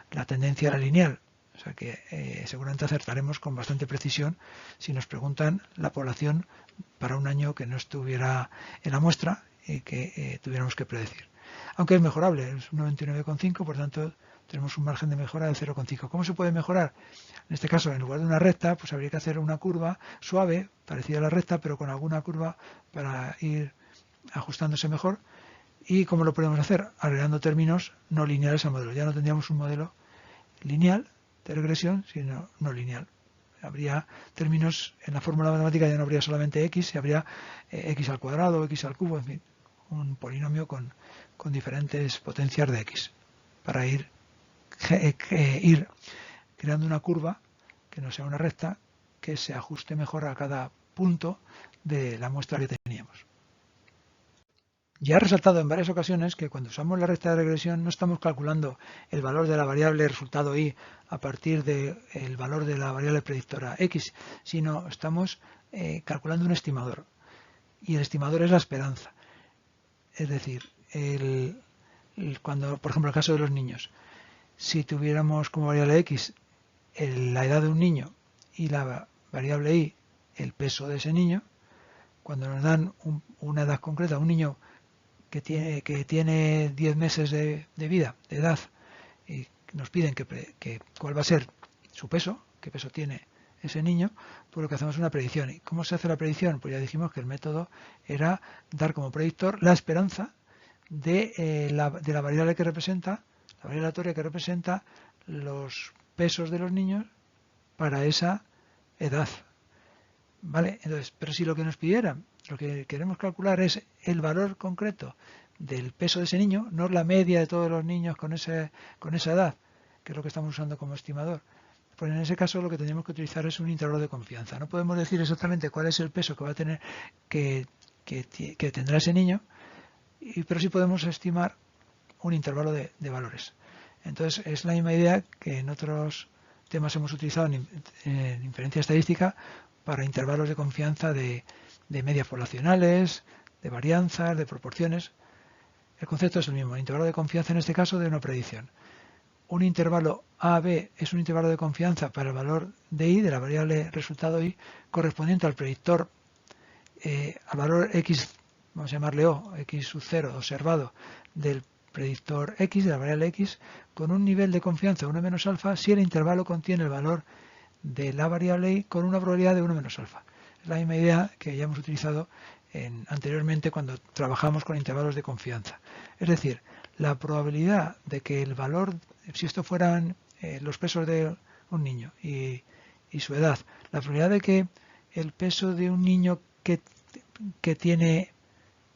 la tendencia era lineal. O sea que seguramente acertaremos con bastante precisión si nos preguntan la población para un año que no estuviera en la muestra y que tuviéramos que predecir. Aunque es mejorable, es un 99,5, por tanto tenemos un margen de mejora de 0,5. ¿Cómo se puede mejorar? En este caso, en lugar de una recta, pues habría que hacer una curva suave, parecida a la recta, pero con alguna curva para ir ajustándose mejor. ¿Y cómo lo podemos hacer? Agregando términos no lineales al modelo. Ya no tendríamos un modelo lineal de regresión, sino no lineal. Habría términos, en la fórmula matemática ya no habría solamente x, habría x al cuadrado, x al cubo, en fin, un polinomio con diferentes potencias de x, para ir creando una curva que no sea una recta, que se ajuste mejor a cada punto de la muestra que teníamos. Ya he resaltado en varias ocasiones que cuando usamos la recta de regresión no estamos calculando el valor de la variable resultado y a partir del valor de la variable predictora x, sino estamos calculando un estimador. Y el estimador es la esperanza. Es decir, cuando, por ejemplo, el caso de los niños, si tuviéramos como variable x la edad de un niño y la variable y el peso de ese niño, cuando nos dan una edad concreta, un niño que tiene 10 meses de vida, de edad, y nos piden cuál va a ser su peso, qué peso tiene ese niño, pues lo que hacemos es una predicción. ¿Y cómo se hace la predicción? Pues ya dijimos que el método era dar como predictor la esperanza de la variable que representa, la variable aleatoria que representa los pesos de los niños para esa edad. ¿Vale? Entonces, pero si lo que nos pidieran, lo que queremos calcular es el valor concreto del peso de ese niño, no la media de todos los niños con esa edad, que es lo que estamos usando como estimador, pues en ese caso lo que tendríamos que utilizar es un intervalo de confianza. No podemos decir exactamente cuál es el peso que va a tener, que tendrá ese niño, pero sí podemos estimar un intervalo de valores. Entonces es la misma idea que en otros temas hemos utilizado en inferencia estadística para intervalos de confianza de medias poblacionales, de varianzas, de proporciones. El concepto es el mismo, el intervalo de confianza en este caso de una predicción. Un intervalo A-B es un intervalo de confianza para el valor de I, de la variable resultado I, correspondiente al predictor, al valor X, vamos a llamarle O, X sub 0 observado del predictor X, de la variable X, con un nivel de confianza 1 menos alfa si el intervalo contiene el valor de la variable Y con una probabilidad de 1 menos alfa. Es la misma idea que ya hemos utilizado anteriormente cuando trabajamos con intervalos de confianza. Es decir, la probabilidad de que el valor, si esto fueran los pesos de un niño y su edad, la probabilidad de que el peso de un niño que tiene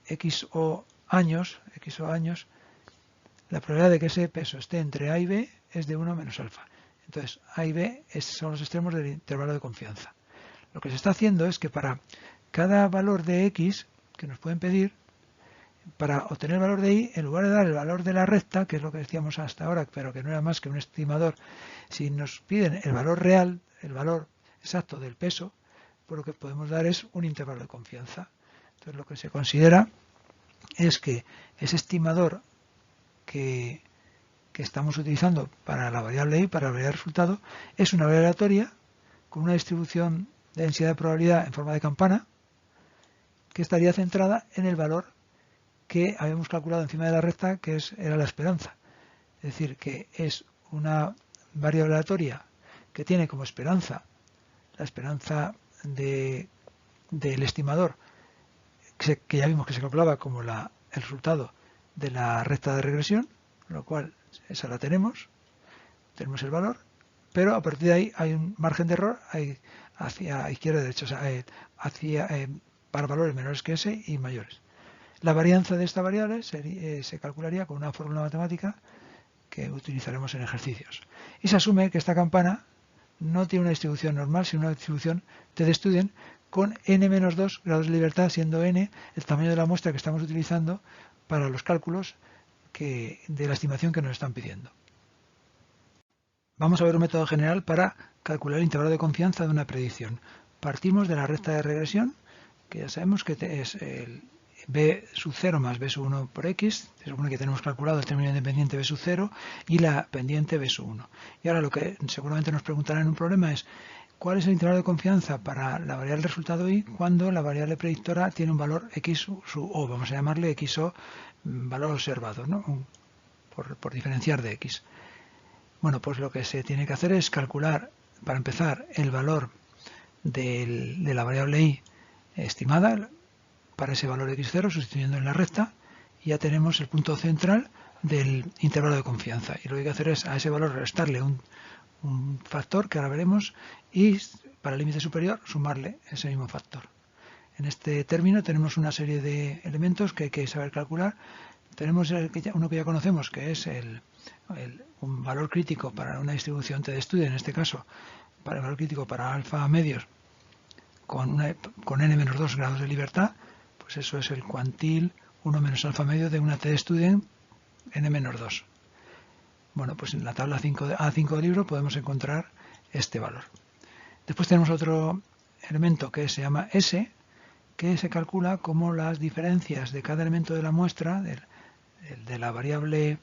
X o años, la probabilidad de que ese peso esté entre A y B es de 1 menos alfa. Entonces, A y B son los extremos del intervalo de confianza. Lo que se está haciendo es que para cada valor de X que nos pueden pedir, para obtener el valor de Y, en lugar de dar el valor de la recta, que es lo que decíamos hasta ahora, pero que no era más que un estimador, si nos piden el valor real, el valor exacto del peso, pues lo que podemos dar es un intervalo de confianza. Entonces lo que se considera es que ese estimador que estamos utilizando para la variable Y, para la variable resultado, es una variable aleatoria con una distribución de densidad de probabilidad en forma de campana que estaría centrada en el valor que habíamos calculado encima de la recta, que era la esperanza. Es decir, que es una variable aleatoria que tiene como esperanza la esperanza del estimador, que ya vimos que se calculaba como el resultado de la recta de regresión, lo cual esa la tenemos el valor, pero a partir de ahí hay un margen de error hacia izquierda y derecha, o sea, para valores menores que ese y mayores. La varianza de esta variable se calcularía con una fórmula matemática que utilizaremos en ejercicios. Y se asume que esta campana no tiene una distribución normal, sino una distribución T-de-Student con n-2 grados de libertad, siendo n el tamaño de la muestra que estamos utilizando para los cálculos de la estimación que nos están pidiendo. Vamos a ver un método general para calcular el intervalo de confianza de una predicción. Partimos de la recta de regresión, que ya sabemos que es el B sub 0 más B sub 1 por X. Se supone que tenemos calculado el término independiente B sub 0 y la pendiente B sub 1. Y ahora lo que seguramente nos preguntarán en un problema es ¿cuál es el intervalo de confianza para la variable resultado Y cuando la variable predictora tiene un valor X sub O? Vamos a llamarle XO, valor observado, ¿no? Por diferenciar de X. Bueno, pues lo que se tiene que hacer es calcular, para empezar, el valor de la variable Y estimada para ese valor x0, sustituyendo en la recta, y ya tenemos el punto central del intervalo de confianza. Y lo que hay que hacer es a ese valor restarle un factor, que ahora veremos, y para el límite superior sumarle ese mismo factor. En este término tenemos una serie de elementos que hay que saber calcular. Tenemos uno que ya conocemos, que es un valor crítico para una distribución T-de-Student, en este caso, para el valor crítico para alfa medios con n-2 grados de libertad, pues eso es el cuantil 1 menos alfa medio de una t-student n-2. Bueno, pues en la tabla A5 del libro podemos encontrar este valor. Después tenemos otro elemento que se llama S, que se calcula como las diferencias de cada elemento de la muestra, de la variable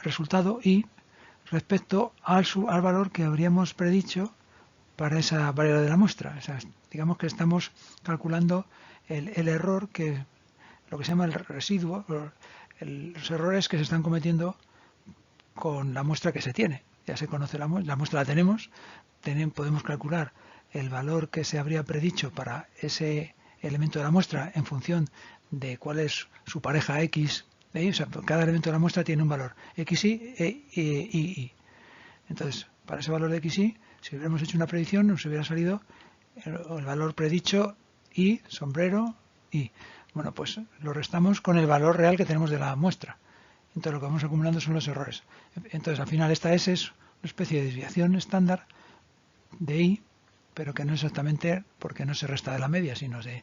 resultado y respecto al valor que habríamos predicho para esa variable de la muestra. O sea, digamos que estamos calculando el error, lo que se llama el residuo, los errores que se están cometiendo con la muestra que se tiene. Ya se conoce la muestra, la tenemos, podemos calcular el valor que se habría predicho para ese elemento de la muestra en función de cuál es su pareja X. O sea, cada elemento de la muestra tiene un valor XY e YY. Entonces, para ese valor de XY, si hubiéramos hecho una predicción, nos hubiera salido el valor predicho Y, sombrero, Y. Bueno, pues lo restamos con el valor real que tenemos de la muestra. Entonces lo que vamos acumulando son los errores. Entonces al final esta S es una especie de desviación estándar de Y, pero que no exactamente porque no se resta de la media, sino del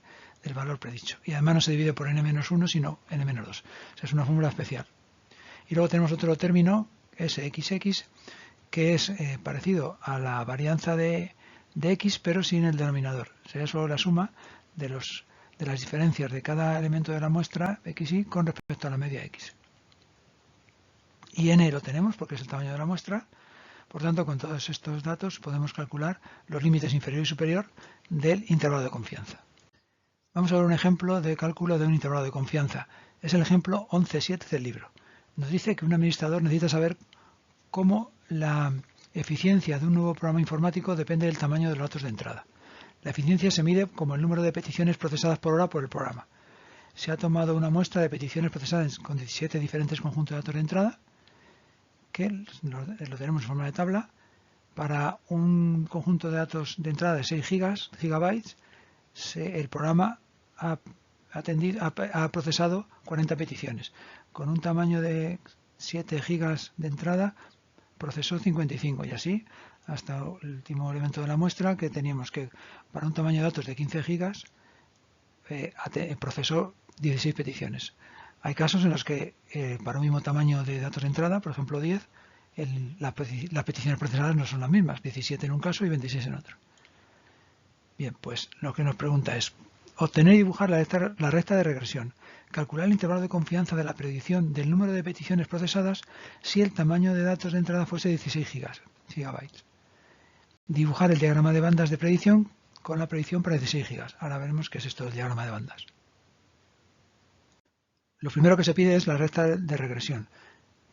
valor predicho. Y además no se divide por n-1, sino n-2. O sea, es una fórmula especial. Y luego tenemos otro término, SXX, que es parecido a la varianza de X, pero sin el denominador. Sería solo la suma de las diferencias de cada elemento de la muestra XY con respecto a la media X. Y n lo tenemos porque es el tamaño de la muestra. Por tanto, con todos estos datos podemos calcular los límites inferior y superior del intervalo de confianza. Vamos a ver un ejemplo de cálculo de un intervalo de confianza. Es el ejemplo 11.7 del libro. Nos dice que un administrador necesita saber cómo la eficiencia de un nuevo programa informático depende del tamaño de los datos de entrada. La eficiencia se mide como el número de peticiones procesadas por hora por el programa. Se ha tomado una muestra de peticiones procesadas con 17 diferentes conjuntos de datos de entrada, que lo tenemos en forma de tabla. Para un conjunto de datos de entrada de 6 gigabytes, el programa ha procesado 40 peticiones. Con un tamaño de 7 gigas de entrada, procesó 55 y así hasta el último elemento de la muestra, que teníamos que para un tamaño de datos de 15 gigas procesó 16 peticiones. Hay casos en los que para un mismo tamaño de datos de entrada, por ejemplo 10, las peticiones procesadas no son las mismas, 17 en un caso y 26 en otro. Bien, pues lo que nos pregunta es obtener y dibujar la recta de regresión, calcular el intervalo de confianza de la predicción del número de peticiones procesadas si el tamaño de datos de entrada fuese 16 gigabytes. Dibujar el diagrama de bandas de predicción con la predicción para 16 gigas. Ahora veremos qué es esto del diagrama de bandas. Lo primero que se pide es la recta de regresión.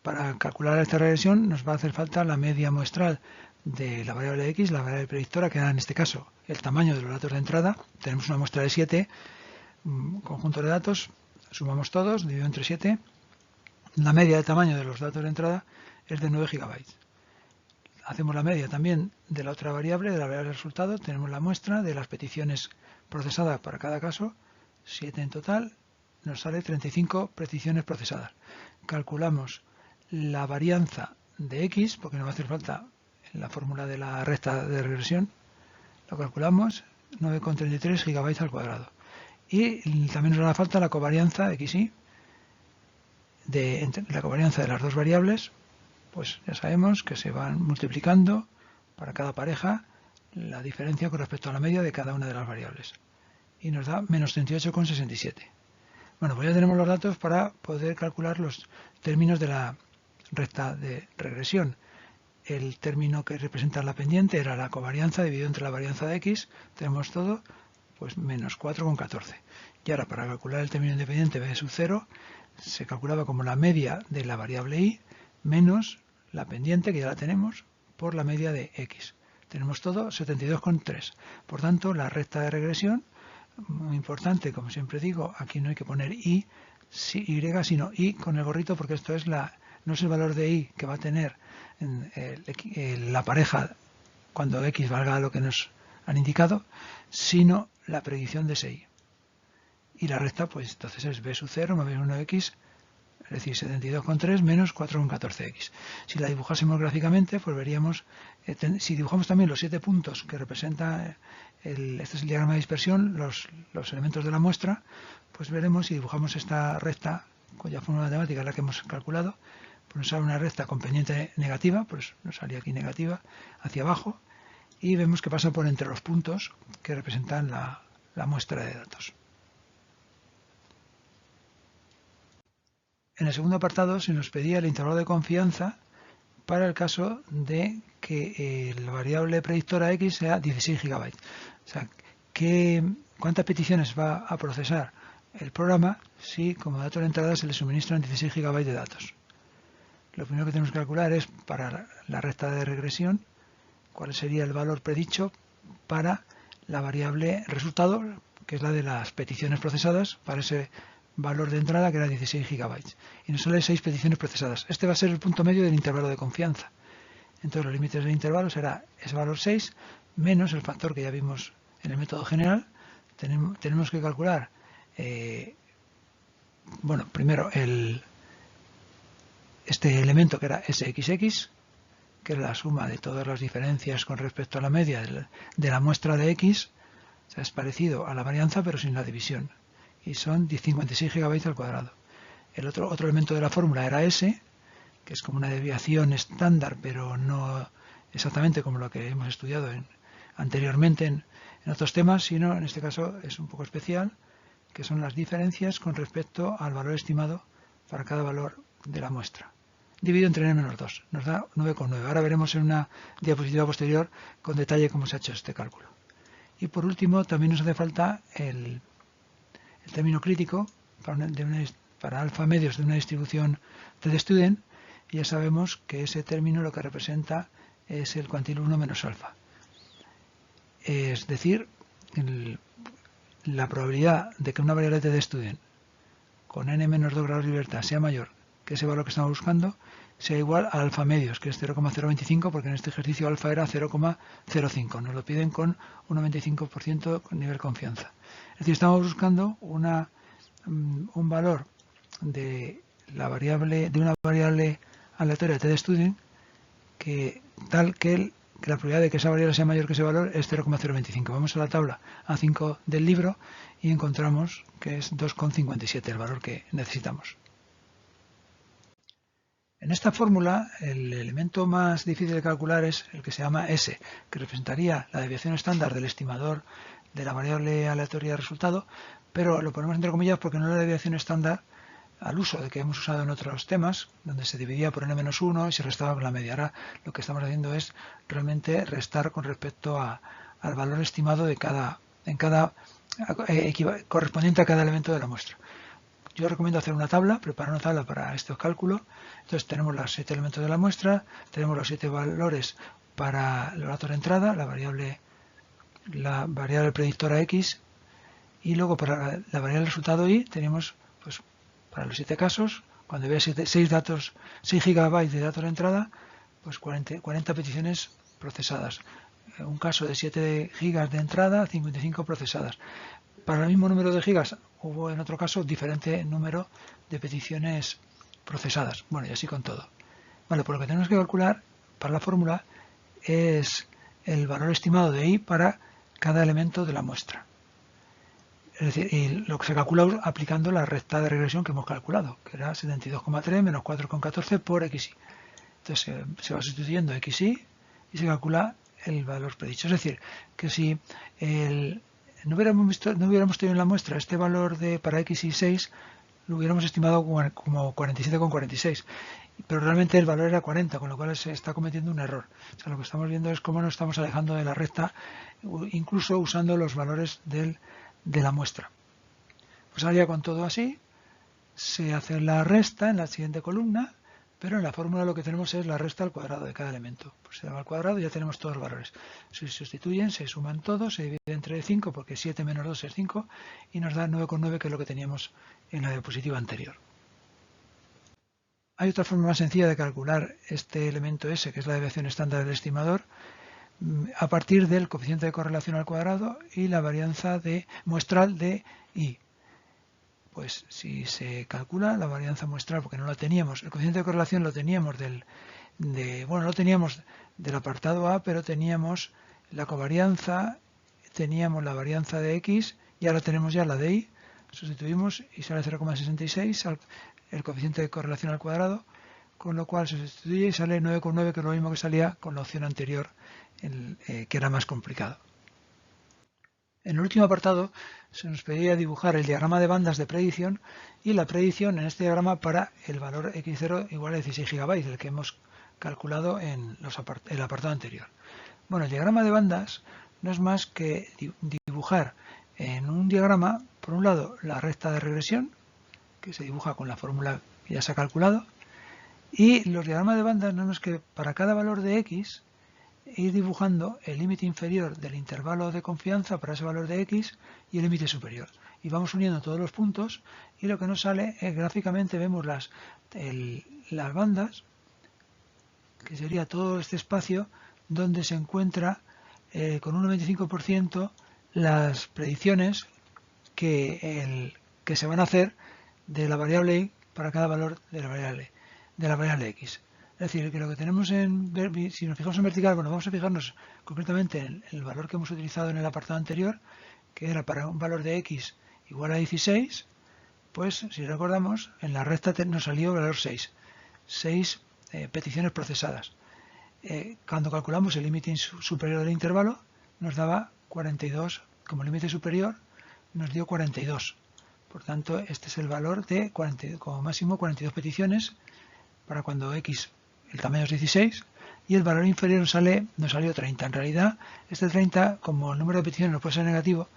Para calcular esta regresión nos va a hacer falta la media muestral de la variable X, la variable predictora, que era en este caso el tamaño de los datos de entrada. Tenemos una muestra de 7 conjuntos de datos, sumamos todos, dividido entre 7. La media de tamaño de los datos de entrada es de 9 gigabytes. Hacemos la media también de la otra variable, de la variable resultado. Tenemos la muestra de las peticiones procesadas para cada caso, 7 en total. Nos sale 35 peticiones procesadas. Calculamos la varianza de X, porque nos va a hacer falta en la fórmula de la recta de regresión. Lo calculamos, 9,33 gigabytes al cuadrado. Y también nos hará falta la covarianza XY, la covarianza de las dos variables. Pues ya sabemos que se van multiplicando para cada pareja la diferencia con respecto a la media de cada una de las variables. Y nos da menos 38,67. Bueno, pues ya tenemos los datos para poder calcular los términos de la recta de regresión. El término que representa la pendiente era la covarianza dividido entre la varianza de X. Tenemos todo, pues menos 4,14. Y ahora para calcular el término independiente B sub 0, se calculaba como la media de la variable Y menos la pendiente, que ya la tenemos, por la media de X. Tenemos todo 72,3. Por tanto, la recta de regresión, muy importante, como siempre digo, aquí no hay que poner Y, sino Y con el gorrito, porque esto es no es el valor de Y que va a tener la pareja cuando X valga lo que nos han indicado, sino la predicción de ese Y. Y la recta, pues entonces es B sub 0 más B1X es decir, 72,3 menos 4,14x. Si la dibujásemos gráficamente, pues veríamos, si dibujamos también los 7 puntos que representa, este es el diagrama de dispersión, los elementos de la muestra, pues veremos, si dibujamos esta recta, cuya fórmula matemática es la que hemos calculado, pues nos sale una recta con pendiente negativa, pues nos salía aquí negativa, hacia abajo, y vemos que pasa por entre los puntos que representan la muestra de datos. En el segundo apartado se nos pedía el intervalo de confianza para el caso de que la variable predictora x sea 16 GB. O sea, ¿cuántas peticiones va a procesar el programa si como dato de entrada se le suministran 16 GB de datos? Lo primero que tenemos que calcular es, para la recta de regresión, cuál sería el valor predicho para la variable resultado, que es la de las peticiones procesadas, para ese valor de entrada que era 16 GB. Y nos sale 6 peticiones procesadas. Este va a ser el punto medio del intervalo de confianza. Entonces los límites del intervalo será ese valor 6 menos el factor que ya vimos en el método general. Tenemos que calcular, primero este elemento que era SXX, que es la suma de todas las diferencias con respecto a la media de la muestra de X. O sea, es parecido a la varianza pero sin la división. Y son 56 GB al cuadrado. El otro elemento de la fórmula era S, que es como una desviación estándar, pero no exactamente como lo que hemos estudiado anteriormente en otros temas, sino en este caso es un poco especial, que son las diferencias con respecto al valor estimado para cada valor de la muestra. Dividido entre n-2, nos da 9,9. Ahora veremos en una diapositiva posterior con detalle cómo se ha hecho este cálculo. Y por último, también nos hace falta el término crítico para alfa medios de una distribución TD-Student, y ya sabemos que ese término lo que representa es el cuantil 1 menos alfa. Es decir, la probabilidad de que una variable TD-Student con n menos 2 grados de libertad sea mayor que ese valor que estamos buscando sea igual a alfa medios, que es 0,025, porque en este ejercicio alfa era 0,05. Nos lo piden con un 95% con nivel de confianza. Es decir, estamos buscando un valor de una variable aleatoria TD-Student que la probabilidad de que esa variable sea mayor que ese valor es 0,025. Vamos a la tabla A5 del libro y encontramos que es 2,57 el valor que necesitamos. En esta fórmula, el elemento más difícil de calcular es el que se llama S, que representaría la desviación estándar del estimador de la variable aleatoria de resultado, pero lo ponemos entre comillas porque no es la desviación estándar al uso de que hemos usado en otros temas, donde se dividía por n-1 y se restaba con la media. Ahora lo que estamos haciendo es realmente restar con respecto al valor estimado de correspondiente a cada elemento de la muestra. Yo recomiendo hacer una tabla, preparar una tabla para estos cálculos. Entonces tenemos los 7 elementos de la muestra, tenemos los 7 valores para los datos de entrada, la variable predictora X, y luego para la variable resultado Y tenemos, pues, para los 7 casos, cuando vea 6 GB de datos de entrada, pues 40 peticiones procesadas. Un caso de 7 GB de entrada, 55 procesadas. Para el mismo número de gigas hubo en otro caso diferente número de peticiones procesadas. Bueno, y así con todo. Vale, pues lo que tenemos que calcular para la fórmula es el valor estimado de I para cada elemento de la muestra. Es decir, y lo que se calcula aplicando la recta de regresión que hemos calculado, que era 72,3 menos 4,14 por XY. Entonces se va sustituyendo XY y se calcula el valor predicho. Es decir, que si no hubiéramos tenido en la muestra este valor para XY6, lo hubiéramos estimado como 47,46. Pero realmente el valor era 40, con lo cual se está cometiendo un error. O sea, lo que estamos viendo es cómo nos estamos alejando de la recta, incluso usando los valores de la muestra. Pues ahora ya con todo así, se hace la resta en la siguiente columna, pero en la fórmula lo que tenemos es la resta al cuadrado de cada elemento. Pues se da al cuadrado y ya tenemos todos los valores. Se sustituyen, se suman todos, se divide entre 5 porque 7 menos 2 es 5 y nos da 9,9, que es lo que teníamos en la diapositiva anterior. Hay otra forma más sencilla de calcular este elemento S, que es la desviación estándar del estimador, a partir del coeficiente de correlación al cuadrado y la varianza muestral de I. Pues si se calcula la varianza muestral, porque no la teníamos, el coeficiente de correlación lo teníamos lo teníamos del apartado A, pero teníamos la covarianza, teníamos la varianza de X y ahora tenemos ya la de Y, sustituimos y sale 0,66 el coeficiente de correlación al cuadrado, con lo cual se sustituye y sale 9,9, que es lo mismo que salía con la opción anterior, que era más complicado. En el último apartado se nos pedía dibujar el diagrama de bandas de predicción y la predicción en este diagrama para el valor x0 igual a 16 GB, el que hemos calculado en el apartado anterior. Bueno, el diagrama de bandas no es más que dibujar en un diagrama, por un lado, la recta de regresión, que se dibuja con la fórmula que ya se ha calculado, y los diagramas de bandas no es más que para cada valor de x ir dibujando el límite inferior del intervalo de confianza para ese valor de x y el límite superior. Y vamos uniendo todos los puntos y lo que nos sale es gráficamente vemos las bandas, que sería todo este espacio donde se encuentra con un 95% las predicciones que se van a hacer de la variable y para cada valor de la variable x. Es decir, que lo que tenemos si nos fijamos en vertical, bueno, vamos a fijarnos concretamente en el valor que hemos utilizado en el apartado anterior, que era para un valor de x igual a 16, pues si recordamos, en la recta nos salió el valor 6. 6 peticiones procesadas. Cuando calculamos el límite superior del intervalo, nos daba 42, como límite superior, nos dio 42. Por tanto, este es el valor de como máximo 42 peticiones para cuando x, el tamaño es 16, y el valor inferior nos salió 30. En realidad, este 30, como el número de peticiones no puede ser negativo,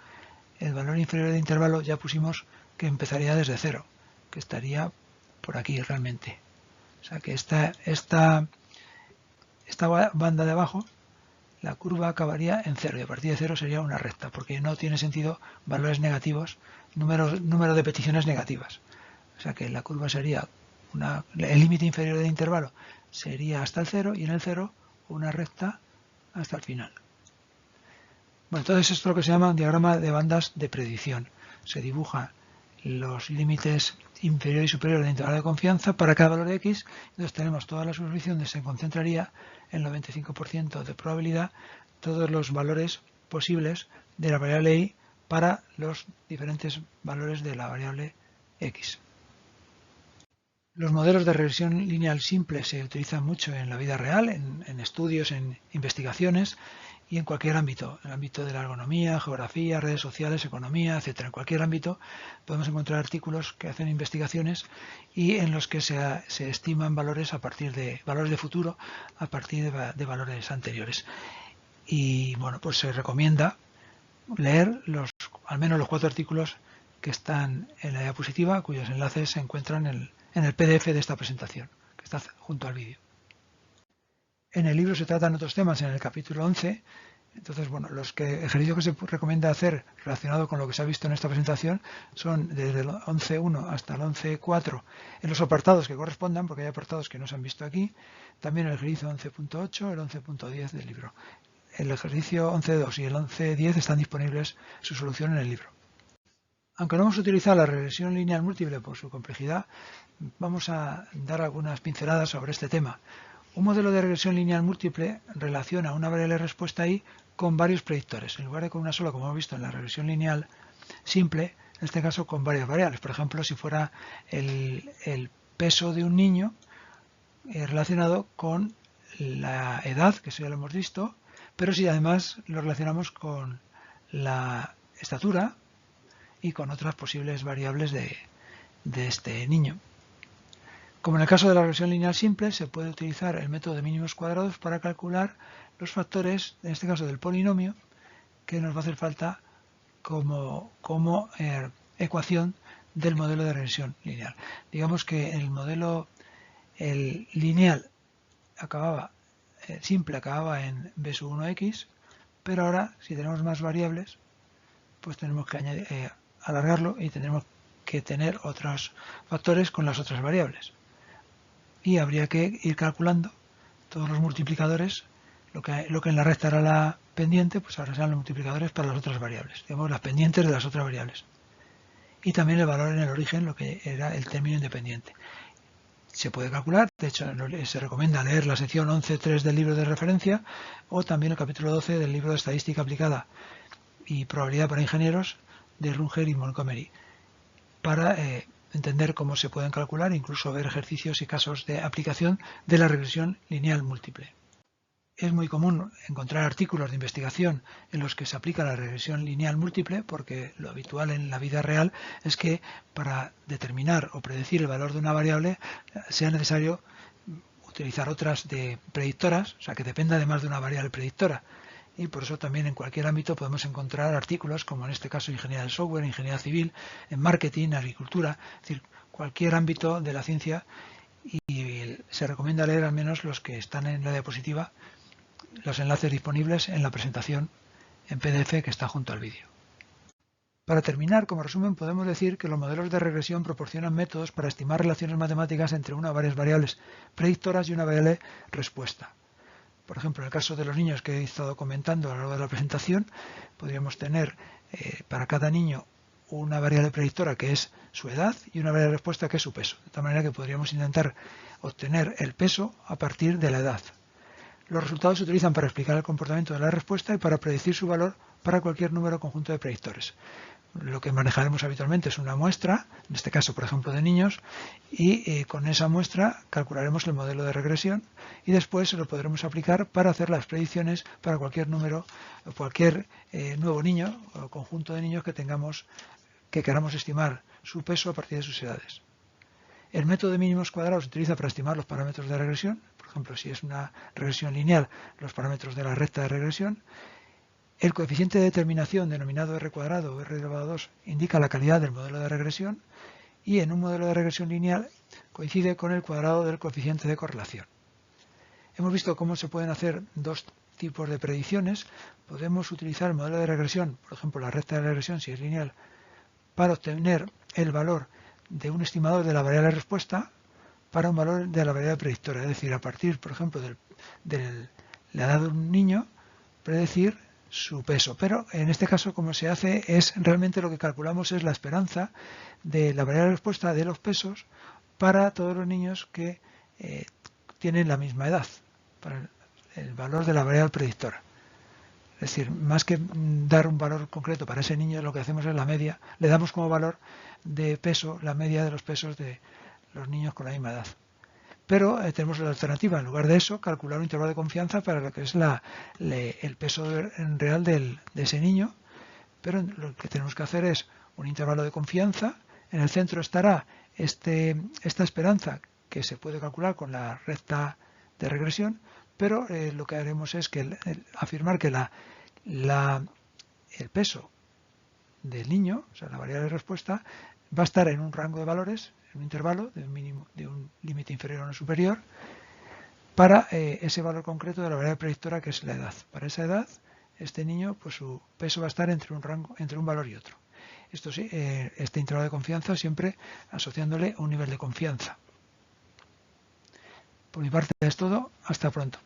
el valor inferior del intervalo ya pusimos que empezaría desde 0, que estaría por aquí realmente. O sea que esta banda de abajo, la curva acabaría en 0 y a partir de 0 sería una recta, porque no tiene sentido valores negativos, número de peticiones negativas. O sea que la curva sería el límite inferior del intervalo sería hasta el 0 y en el 0 una recta hasta el final. Bueno, entonces esto es lo que se llama un diagrama de bandas de predicción. Se dibuja los límites inferior y superior del intervalo de confianza para cada valor de x, entonces tenemos toda la superposición donde se concentraría el 95% de probabilidad todos los valores posibles de la variable y para los diferentes valores de la variable x. Los modelos de regresión lineal simple se utilizan mucho en la vida real, en estudios, en investigaciones y en cualquier ámbito, en el ámbito de la ergonomía, geografía, redes sociales, economía, etcétera. En cualquier ámbito podemos encontrar artículos que hacen investigaciones y en los que se estiman valores a partir de valores de futuro a partir de valores anteriores. Y bueno, pues se recomienda leer al menos los 4 artículos que están en la diapositiva, cuyos enlaces se encuentran en el PDF de esta presentación, que está junto al vídeo. En el libro se tratan otros temas en el capítulo 11. Entonces, bueno, los ejercicios que se recomienda hacer relacionado con lo que se ha visto en esta presentación son desde el 11.1 hasta el 11.4 en los apartados que correspondan, porque hay apartados que no se han visto aquí. También el ejercicio 11.8, el 11.10 del libro. El ejercicio 11.2 y el 11.10 están disponibles su solución en el libro. Aunque no vamos a utilizar la regresión lineal múltiple por su complejidad, vamos a dar algunas pinceladas sobre este tema. Un modelo de regresión lineal múltiple relaciona una variable respuesta y con varios predictores, en lugar de con una sola, como hemos visto en la regresión lineal simple, en este caso con varias variables. Por ejemplo, si fuera el peso de un niño relacionado con la edad, que eso ya lo hemos visto, pero si además lo relacionamos con la estatura y con otras posibles variables de este niño. Como en el caso de la regresión lineal simple, se puede utilizar el método de mínimos cuadrados para calcular los factores, en este caso del polinomio, que nos va a hacer falta como ecuación del modelo de regresión lineal. Digamos que el modelo lineal simple acababa en b sub 1x, pero ahora, si tenemos más variables, pues tenemos que alargarlo y tendremos que tener otros factores con las otras variables. Y habría que ir calculando todos los multiplicadores, lo que en la recta era la pendiente, pues ahora serán los multiplicadores para las otras variables, digamos las pendientes de las otras variables. y también el valor en el origen, lo que era el término independiente. Se puede calcular, de hecho se recomienda leer la sección 11.3 del libro de referencia o también el capítulo 12 del libro de Estadística Aplicada y Probabilidad para Ingenieros de Runger y Montgomery para entender cómo se pueden calcular e incluso ver ejercicios y casos de aplicación de la regresión lineal múltiple. Es muy común encontrar artículos de investigación en los que se aplica la regresión lineal múltiple porque lo habitual en la vida real es que para determinar o predecir el valor de una variable sea necesario utilizar otras de predictoras, o sea que dependa de más de una variable predictora. Y por eso también en cualquier ámbito podemos encontrar artículos como en este caso ingeniería del software, ingeniería civil, en marketing, agricultura, es decir, cualquier ámbito de la ciencia, y se recomienda leer al menos los que están en la diapositiva, los enlaces disponibles en la presentación en PDF que está junto al vídeo. Para terminar, como resumen, podemos decir que los modelos de regresión proporcionan métodos para estimar relaciones matemáticas entre una o varias variables predictoras y una variable respuesta. Por ejemplo, en el caso de los niños que he estado comentando a lo largo de la presentación, podríamos tener para cada niño una variable predictora que es su edad y una variable respuesta que es su peso. De tal manera que podríamos intentar obtener el peso a partir de la edad. Los resultados se utilizan para explicar el comportamiento de la respuesta y para predecir su valor para cualquier número conjunto de predictores. Lo que manejaremos habitualmente es una muestra, en este caso por ejemplo de niños, y con esa muestra calcularemos el modelo de regresión y después lo podremos aplicar para hacer las predicciones para cualquier número, cualquier nuevo niño o conjunto de niños que queramos estimar su peso a partir de sus edades. El método de mínimos cuadrados se utiliza para estimar los parámetros de regresión, por ejemplo si es una regresión lineal, los parámetros de la recta de regresión. El coeficiente de determinación denominado R cuadrado o R elevado a 2 indica la calidad del modelo de regresión y en un modelo de regresión lineal coincide con el cuadrado del coeficiente de correlación. Hemos visto cómo se pueden hacer dos tipos de predicciones. Podemos utilizar el modelo de regresión, por ejemplo la recta de regresión si es lineal, para obtener el valor de un estimador de la variable respuesta para un valor de la variable predictora. Es decir, a partir, por ejemplo, de la edad de un niño, predecir su peso, pero en este caso como se hace es realmente lo que calculamos es la esperanza de la variable respuesta de los pesos para todos los niños que tienen la misma edad, para el valor de la variable predictora. Es decir, más que dar un valor concreto para ese niño, lo que hacemos es la media, le damos como valor de peso la media de los pesos de los niños con la misma edad. Pero tenemos la alternativa, en lugar de eso, calcular un intervalo de confianza para lo que es el peso real de ese niño, pero lo que tenemos que hacer es un intervalo de confianza, en el centro estará esta esperanza que se puede calcular con la recta de regresión, pero lo que haremos es que afirmar que el peso del niño, o sea, la variable de respuesta, va a estar en un rango de valores, en un intervalo de un límite inferior a uno superior, para ese valor concreto de la variable predictora que es la edad. Para esa edad, este niño, pues su peso va a estar entre un valor y otro. Esto sí, este intervalo de confianza siempre asociándole a un nivel de confianza. Por mi parte es todo, hasta pronto.